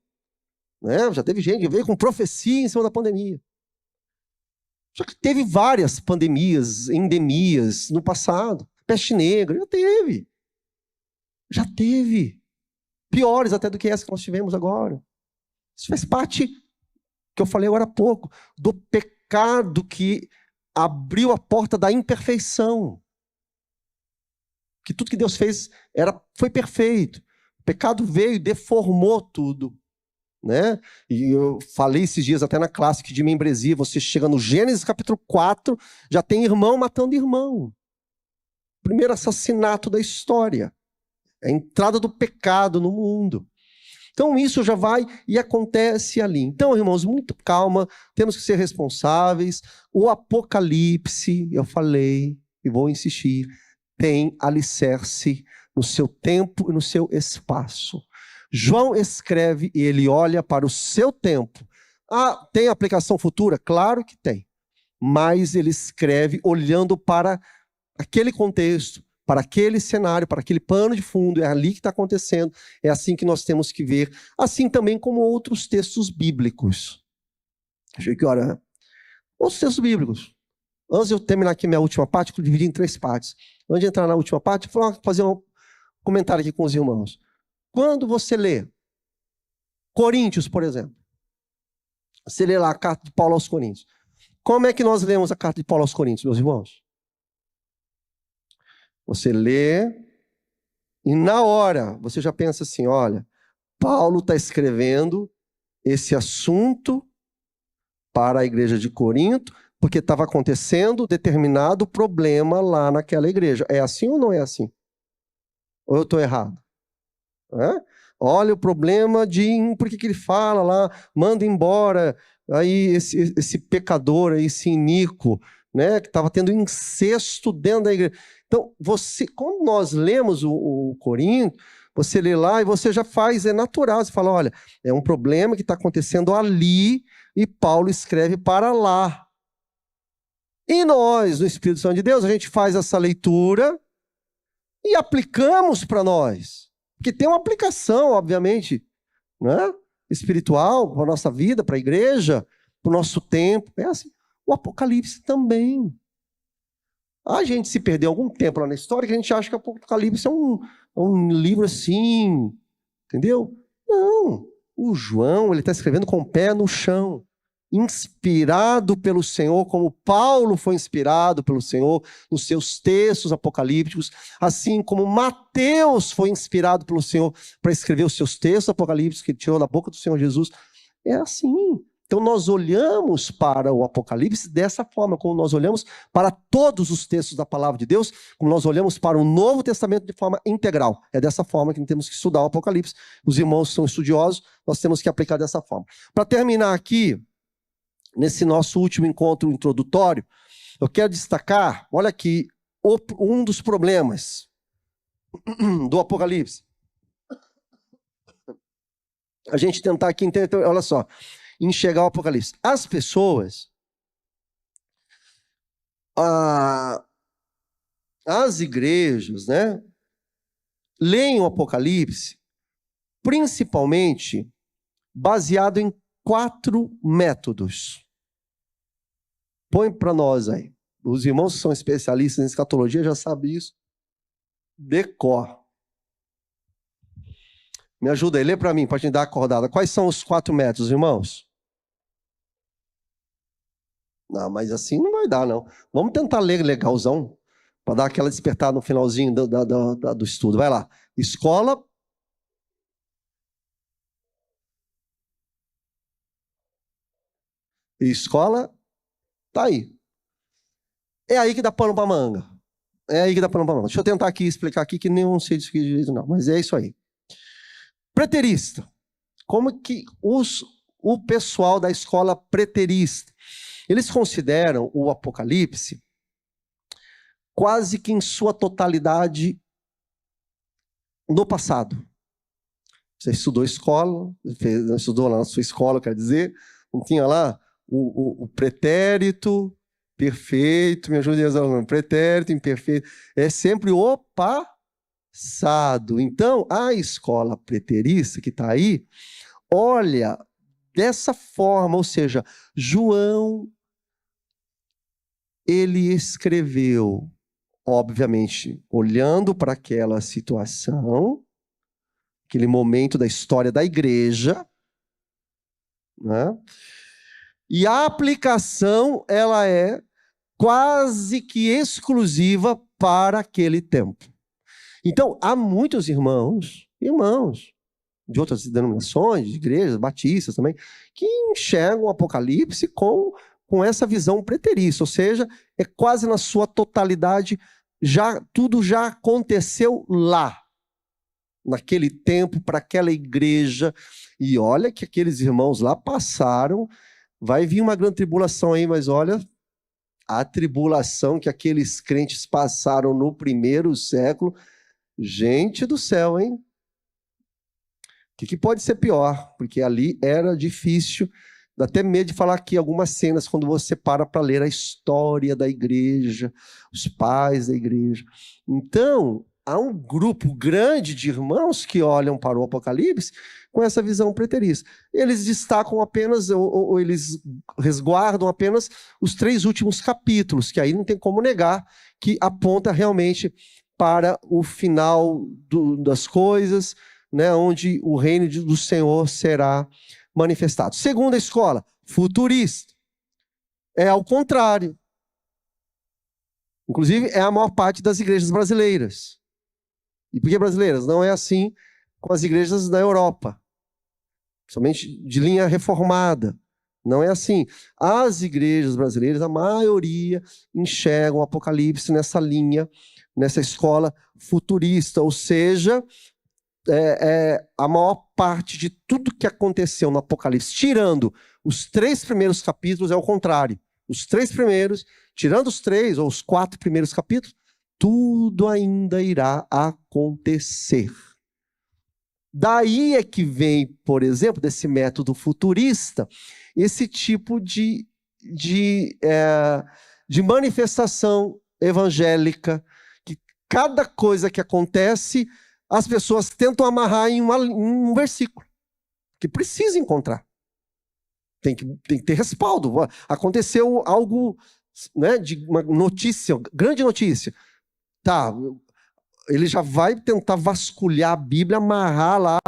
né? Já teve gente que veio com profecia em cima da pandemia. Já que teve várias pandemias, endemias no passado. Peste negra, já teve. Já teve. Piores até do que essa que nós tivemos agora. Isso faz parte, que eu falei agora há pouco, do pecado que abriu a porta da imperfeição. Que tudo que Deus fez foi perfeito. O pecado veio e deformou tudo. Né? E eu falei esses dias até na classe que de membresia, você chega no Gênesis capítulo 4, já tem irmão matando irmão. Primeiro assassinato da história. É a entrada do pecado no mundo. Então isso já vai e acontece ali. Então, irmãos, muito calma, temos que ser responsáveis. O Apocalipse, eu falei e vou insistir, tem alicerce no seu tempo e no seu espaço. João escreve e ele olha para o seu tempo. Ah, tem aplicação futura? Claro que tem. Mas ele escreve olhando para aquele contexto, para aquele cenário, para aquele pano de fundo. É ali que está acontecendo. É assim que nós temos que ver. Assim também como outros textos bíblicos. Achei que hora. Outros textos bíblicos. Antes de eu terminar aqui minha última parte, eu dividi em 3 partes. Antes de entrar na última parte, vou fazer um comentário aqui com os irmãos. Quando você lê Coríntios, por exemplo, você lê lá a carta de Paulo aos Coríntios. Como é que nós lemos a carta de Paulo aos Coríntios, meus irmãos? Você lê e na hora você já pensa assim, olha, Paulo está escrevendo esse assunto para a igreja de Corinto, porque estava acontecendo determinado problema lá naquela igreja. É assim ou não é assim? Ou eu estou errado? É? Olha o problema de... Por que ele fala lá? Manda embora aí esse pecador, aí, esse iníquo, né? Que estava tendo incesto dentro da igreja. Então, quando nós lemos o Corinto, você lê lá e você já faz, é natural. Você fala, olha, é um problema que está acontecendo ali e Paulo escreve para lá. E nós, no Espírito Santo de Deus, a gente faz essa leitura e aplicamos para nós. Porque tem uma aplicação, obviamente, né? Espiritual, para a nossa vida, para a igreja, para o nosso tempo. É assim. O Apocalipse também. A gente se perdeu algum tempo lá na história que a gente acha que o Apocalipse é um livro assim, entendeu? Não. O João, ele está escrevendo com o pé no chão. Inspirado pelo Senhor, como Paulo foi inspirado pelo Senhor nos seus textos apocalípticos, assim como Mateus foi inspirado pelo Senhor para escrever os seus textos apocalípticos que ele tirou da boca do Senhor Jesus. É assim. Então nós olhamos para o Apocalipse dessa forma, como nós olhamos para todos os textos da palavra de Deus, como nós olhamos para o Novo Testamento de forma integral. É dessa forma que temos que estudar o Apocalipse. Os irmãos que são estudiosos, nós temos que aplicar dessa forma. Para terminar aqui, nesse nosso último encontro introdutório, eu quero destacar, olha aqui, um dos problemas do Apocalipse. A gente tentar aqui entender, olha só, enxergar o Apocalipse. As pessoas, as igrejas, né, leem o Apocalipse principalmente baseado em 4 métodos. Põe para nós aí. Os irmãos que são especialistas em escatologia já sabem isso. Decor. Me ajuda aí, lê para mim, para a gente dar acordada. Quais são os 4 métodos, irmãos? Não, mas assim não vai dar, não. Vamos tentar ler legalzão, para dar aquela despertada no finalzinho do estudo. Vai lá. Escola. Escola. Tá aí. É aí que dá pano para manga. É aí que dá pano para manga. Deixa eu tentar aqui explicar aqui, que nem não sei disso direito, não. Mas é isso aí. Preterista. Como que o pessoal da escola preterista, eles consideram o Apocalipse quase que em sua totalidade no passado. Você estudou escola, estudou lá na sua escola, quer dizer, não tinha lá o pretérito, perfeito, me ajude a usar pretérito, imperfeito. É sempre o passado. Então, a escola preterista que está aí, olha dessa forma, ou seja, João, ele escreveu, obviamente, olhando para aquela situação, aquele momento da história da igreja, né? E a aplicação, ela é quase que exclusiva para aquele tempo. Então, há muitos irmãos de outras denominações, de igrejas, batistas também, que enxergam o Apocalipse com essa visão preterista, ou seja, é quase na sua totalidade, tudo já aconteceu lá, naquele tempo, para aquela igreja, e olha que aqueles irmãos lá passaram, vai vir uma grande tribulação aí, mas olha, a tribulação que aqueles crentes passaram no primeiro século, gente do céu, hein? O que pode ser pior? Porque ali era difícil, dá até medo de falar aqui algumas cenas, quando você para ler a história da igreja, os pais da igreja. Então, há um grupo grande de irmãos que olham para o Apocalipse com essa visão preterista. Eles destacam apenas, ou eles resguardam apenas os 3 últimos capítulos, que aí não tem como negar que aponta realmente para o final das coisas, né, onde o reino do Senhor será manifestado. Segunda escola, futurista. É ao contrário. Inclusive, é a maior parte das igrejas brasileiras. E por que brasileiras? Não é assim com as igrejas da Europa, somente de linha reformada. Não é assim. As igrejas brasileiras, a maioria, enxergam o Apocalipse nessa linha, nessa escola futurista, ou seja, a maior parte de tudo que aconteceu no Apocalipse, tirando os 3 primeiros capítulos, é o contrário. Os 3 primeiros, tirando os 3 ou os 4 primeiros capítulos, tudo ainda irá acontecer. Daí é que vem, por exemplo, desse método futurista, esse tipo de manifestação evangélica, que cada coisa que acontece, as pessoas tentam amarrar em um versículo, que precisa encontrar. Tem que ter respaldo. Aconteceu algo, né, de uma notícia, grande notícia. Tá, ele já vai tentar vasculhar a Bíblia, amarrar lá,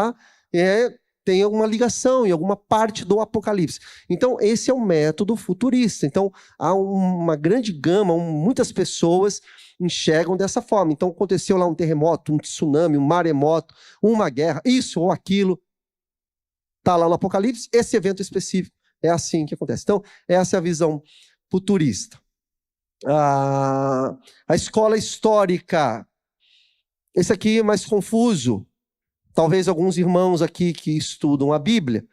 tem alguma ligação em alguma parte do Apocalipse. Então, esse é o método futurista. Então, há uma grande gama, muitas pessoas enxergam dessa forma. Então, aconteceu lá um terremoto, um tsunami, um maremoto, uma guerra, isso ou aquilo. Está lá no Apocalipse, esse evento específico. É assim que acontece. Então, essa é a visão futurista. A escola histórica. Esse aqui é mais confuso. Talvez alguns irmãos aqui que estudam a Bíblia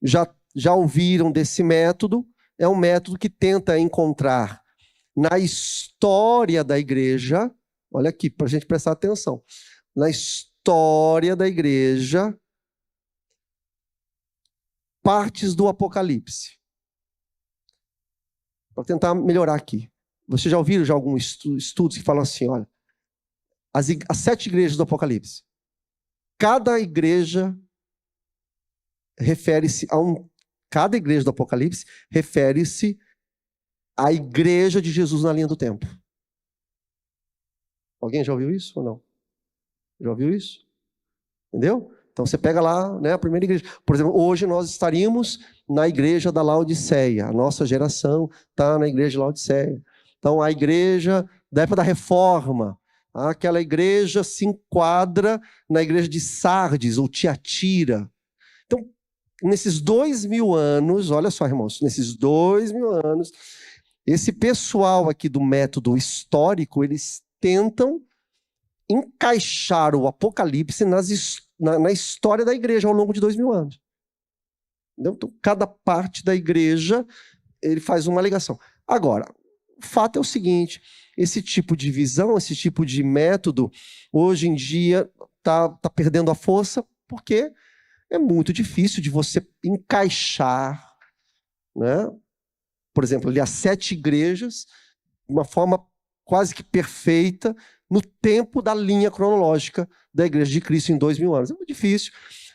já ouviram desse método. É um método que tenta encontrar na história da igreja, olha aqui, para a gente prestar atenção, na história da igreja, partes do Apocalipse. Para tentar melhorar aqui. Vocês já ouviram alguns estudos que falam assim, olha, as 7 igrejas do Apocalipse. Cada igreja refere-se cada igreja do Apocalipse refere-se à igreja de Jesus na linha do tempo. Alguém já ouviu isso ou não? Já ouviu isso? Entendeu? Então você pega lá, né, a primeira igreja. Por exemplo, hoje nós estaríamos na igreja da Laodiceia. A nossa geração está na igreja de Laodiceia. Então a igreja da época da Reforma, aquela igreja se enquadra na igreja de Sardes ou Tiatira. Então, nesses 2000 anos, olha só, irmãos, nesses 2000 anos, esse pessoal aqui do método histórico, eles tentam encaixar o Apocalipse na história da igreja ao longo de 2000 anos. Então, cada parte da igreja, ele faz uma ligação. Agora, o fato é o seguinte, esse tipo de visão, esse tipo de método, hoje em dia está perdendo a força, porque é muito difícil de você encaixar, né, por exemplo, ali as 7 igrejas, de uma forma quase que perfeita, no tempo da linha cronológica da Igreja de Cristo em 2000 anos. É muito difícil.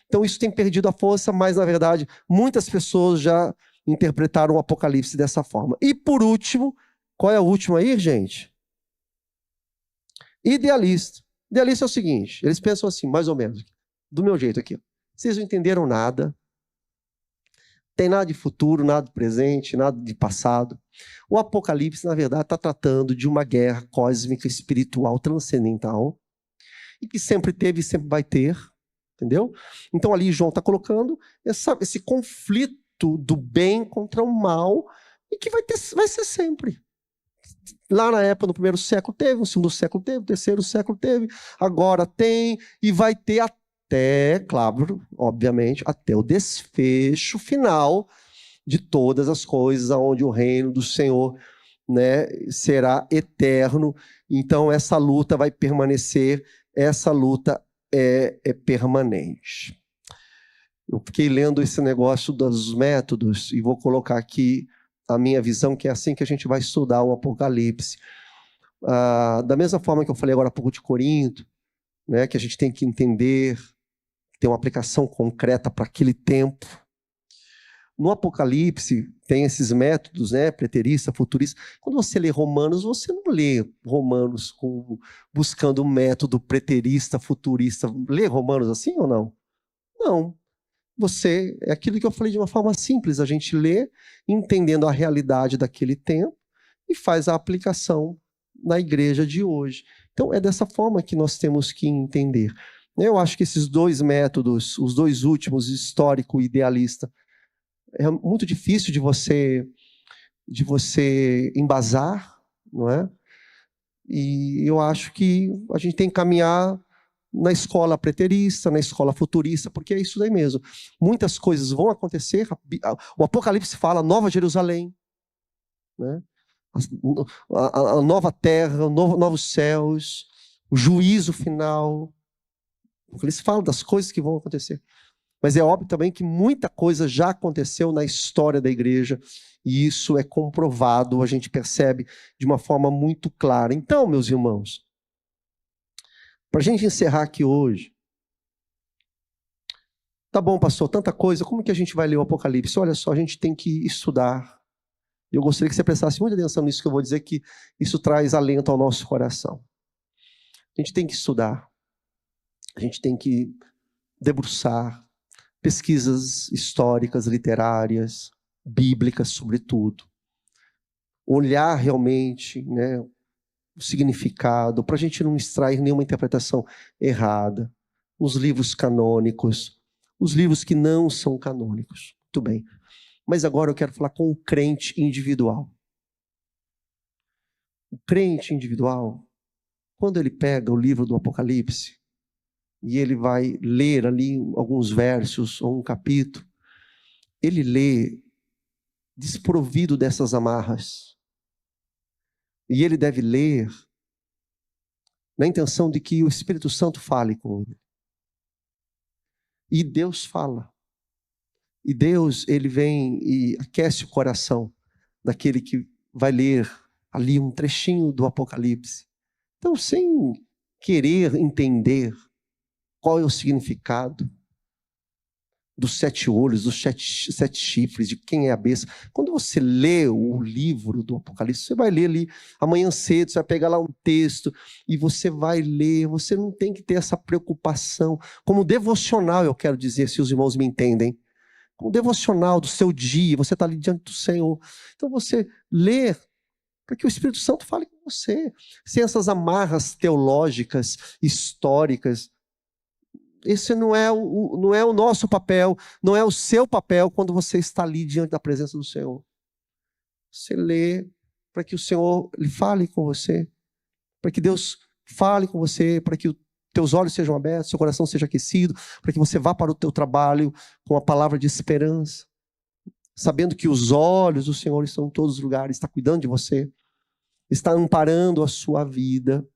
Então isso tem perdido a força, mas na verdade muitas pessoas já interpretaram o Apocalipse dessa forma. E por último, qual é o último aí, gente? Idealista. Idealista é o seguinte, eles pensam assim, mais ou menos, do meu jeito aqui. Vocês não entenderam nada, tem nada de futuro, nada de presente, nada de passado. O Apocalipse, na verdade, está tratando de uma guerra cósmica, espiritual, transcendental, e que sempre teve e sempre vai ter, entendeu? Então ali João está colocando esse conflito do bem contra o mal, e que vai ser sempre. Lá na época, no primeiro século teve, no segundo século teve, no terceiro século teve, agora tem, e vai ter até, claro, obviamente, até o desfecho final de todas as coisas, onde o reino do Senhor, né, será eterno. Então essa luta vai permanecer, essa luta é permanente. Eu fiquei lendo esse negócio dos métodos e vou colocar aqui a minha visão, que é assim que a gente vai estudar o Apocalipse. Da mesma forma que eu falei agora há pouco de Corinto, né, que a gente tem que entender, ter uma aplicação concreta para aquele tempo. No Apocalipse tem esses métodos, né, preterista, futurista. Quando você lê Romanos, você não lê Romanos buscando um método preterista, futurista. Lê Romanos assim ou não? Não. É aquilo que eu falei de uma forma simples, a gente lê, entendendo a realidade daquele tempo e faz a aplicação na igreja de hoje. Então é dessa forma que nós temos que entender. Eu acho que esses 2 métodos, os 2 últimos, histórico e idealista, é muito difícil de você embasar, não é? E eu acho que a gente tem que caminhar na escola preterista, na escola futurista, porque é isso daí mesmo. Muitas coisas vão acontecer. O Apocalipse fala Nova Jerusalém, né? A nova terra, novos céus, o juízo final. Eles falam das coisas que vão acontecer. Mas é óbvio também que muita coisa já aconteceu na história da igreja, e isso é comprovado, a gente percebe de uma forma muito clara. Então, meus irmãos, para a gente encerrar aqui hoje, tá bom, pastor, tanta coisa, como que a gente vai ler o Apocalipse? Olha só, a gente tem que estudar. Eu gostaria que você prestasse muita atenção nisso que eu vou dizer, que isso traz alento ao nosso coração. A gente tem que estudar, a gente tem que debruçar, pesquisas históricas, literárias, bíblicas, sobretudo. Olhar realmente, né, o significado, para a gente não extrair nenhuma interpretação errada. Os livros canônicos, os livros que não são canônicos. Muito bem. Mas agora eu quero falar com o crente individual. O crente individual, quando ele pega o livro do Apocalipse, e ele vai ler ali alguns versos ou um capítulo, ele lê desprovido dessas amarras. E ele deve ler na intenção de que o Espírito Santo fale com ele. E Deus fala. E Deus, ele vem e aquece o coração daquele que vai ler ali um trechinho do Apocalipse. Então, sem querer entender qual é o significado dos 7 olhos, dos 7 chifres, de quem é a besta. Quando você lê o livro do Apocalipse, você vai ler ali amanhã cedo, você vai pegar lá um texto e você vai ler, você não tem que ter essa preocupação. Como devocional, eu quero dizer, se os irmãos me entendem, como devocional do seu dia, você está ali diante do Senhor. Então você lê para que o Espírito Santo fale com você, sem essas amarras teológicas, históricas. Esse não é o nosso papel, não é o seu papel quando você está ali diante da presença do Senhor. Você lê para que o Senhor fale com você, para que Deus fale com você, para que os teus olhos sejam abertos, seu coração seja aquecido, para que você vá para o teu trabalho com a palavra de esperança, sabendo que os olhos do Senhor estão em todos os lugares, está cuidando de você, está amparando a sua vida,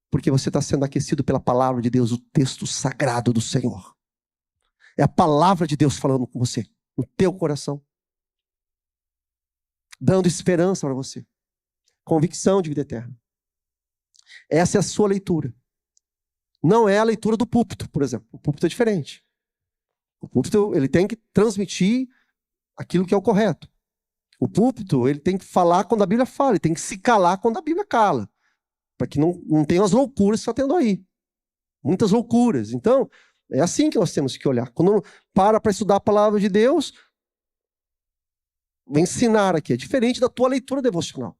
porque você está sendo aquecido pela palavra de Deus, o texto sagrado do Senhor. É a palavra de Deus falando com você, no teu coração. dando esperança para você, convicção de vida eterna. Essa é a sua leitura. Não é a leitura do púlpito, por exemplo. O púlpito é diferente. O púlpito, ele tem que transmitir aquilo que é o correto. O púlpito, ele tem que falar quando a Bíblia fala, ele tem que se calar quando a Bíblia cala, para que não tenha as loucuras que está tendo aí. Muitas loucuras. Então, é assim que nós temos que olhar. Quando para estudar a palavra de Deus, vou ensinar aqui. É diferente da tua leitura devocional.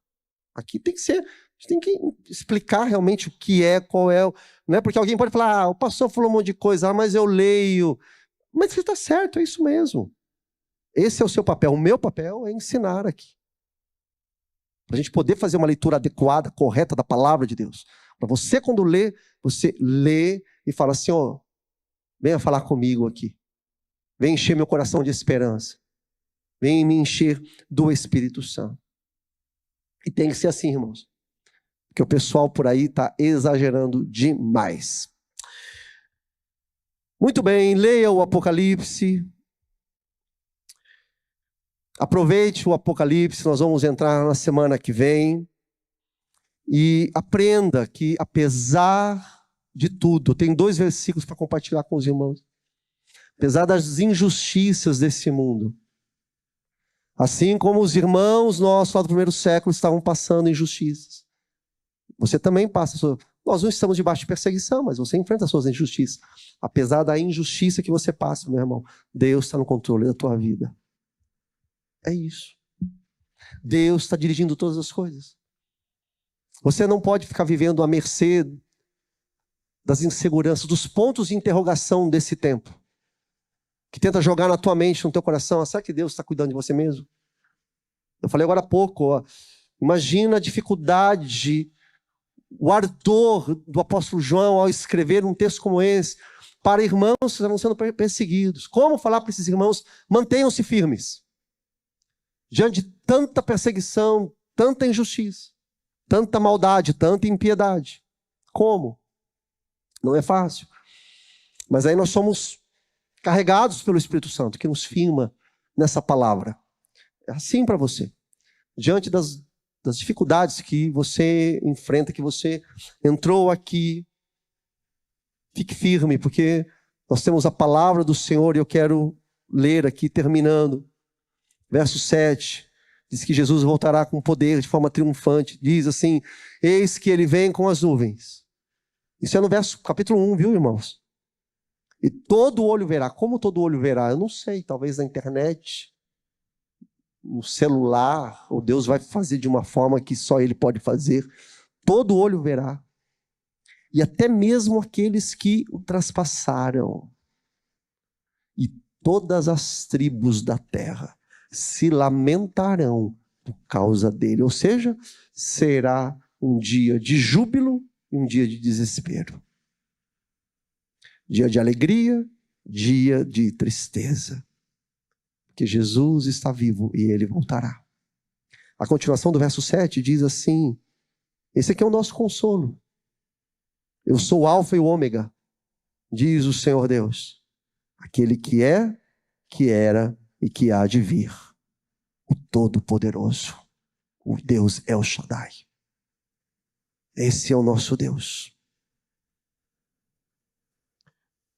Aqui tem que ser, a gente tem que explicar realmente o que é, qual é. Não é porque alguém pode falar, o pastor falou um monte de coisa, mas eu leio. Mas você está certo, é isso mesmo. Esse é o seu papel. O meu papel é ensinar aqui. Para a gente poder fazer uma leitura adequada, correta da palavra de Deus. Para você, quando lê, você lê e fala assim, ó, venha falar comigo aqui. Vem encher meu coração de esperança. Vem me encher do Espírito Santo. E tem que ser assim, irmãos. Porque o pessoal por aí está exagerando demais. Muito bem, leia o Apocalipse. Aproveite o Apocalipse, nós vamos entrar na semana que vem. E aprenda que, apesar de tudo, tem 2 versículos para compartilhar com os irmãos. Apesar das injustiças desse mundo, assim como os irmãos nossos lá do primeiro século estavam passando injustiças, você também passa. Nós não estamos debaixo de perseguição, mas você enfrenta as suas injustiças. Apesar da injustiça que você passa, meu irmão, Deus está no controle da tua vida. É isso. Deus está dirigindo todas as coisas. Você não pode ficar vivendo à mercê das inseguranças, dos pontos de interrogação desse tempo, que tenta jogar na tua mente, no teu coração, será que Deus está cuidando de você mesmo? Eu falei agora há pouco, ó, imagina a dificuldade, o ardor do apóstolo João ao escrever um texto como esse, para irmãos que estavam sendo perseguidos. Como falar para esses irmãos, mantenham-se firmes, diante de tanta perseguição, tanta injustiça, tanta maldade, tanta impiedade. Como? Não é fácil. Mas aí nós somos carregados pelo Espírito Santo, que nos firma nessa palavra. É assim para você. Diante das dificuldades que você enfrenta, que você entrou aqui, fique firme, porque nós temos a palavra do Senhor e eu quero ler aqui, terminando. Verso 7, diz que Jesus voltará com poder, de forma triunfante. Diz assim, eis que ele vem com as nuvens. Isso é no capítulo 1, viu, irmãos? E todo olho verá. Como todo olho verá? Eu não sei, talvez na internet, no celular, ou Deus vai fazer de uma forma que só ele pode fazer. Todo olho verá. E até mesmo aqueles que o traspassaram. E todas as tribos da terra se lamentarão por causa dele. Ou seja, será um dia de júbilo e um dia de desespero. Dia de alegria, dia de tristeza. Porque Jesus está vivo e ele voltará. A continuação do verso 7 diz assim, esse aqui é o nosso consolo. Eu sou o Alfa e o Ômega, diz o Senhor Deus. Aquele que é, que era e que há de vir. O Todo-Poderoso. O Deus El Shaddai. Esse é o nosso Deus.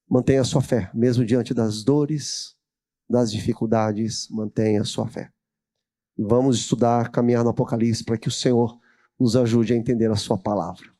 Mantenha a sua fé, mesmo diante das dores, das dificuldades, mantenha a sua fé. Vamos estudar, caminhar no Apocalipse para que o Senhor nos ajude a entender a sua palavra.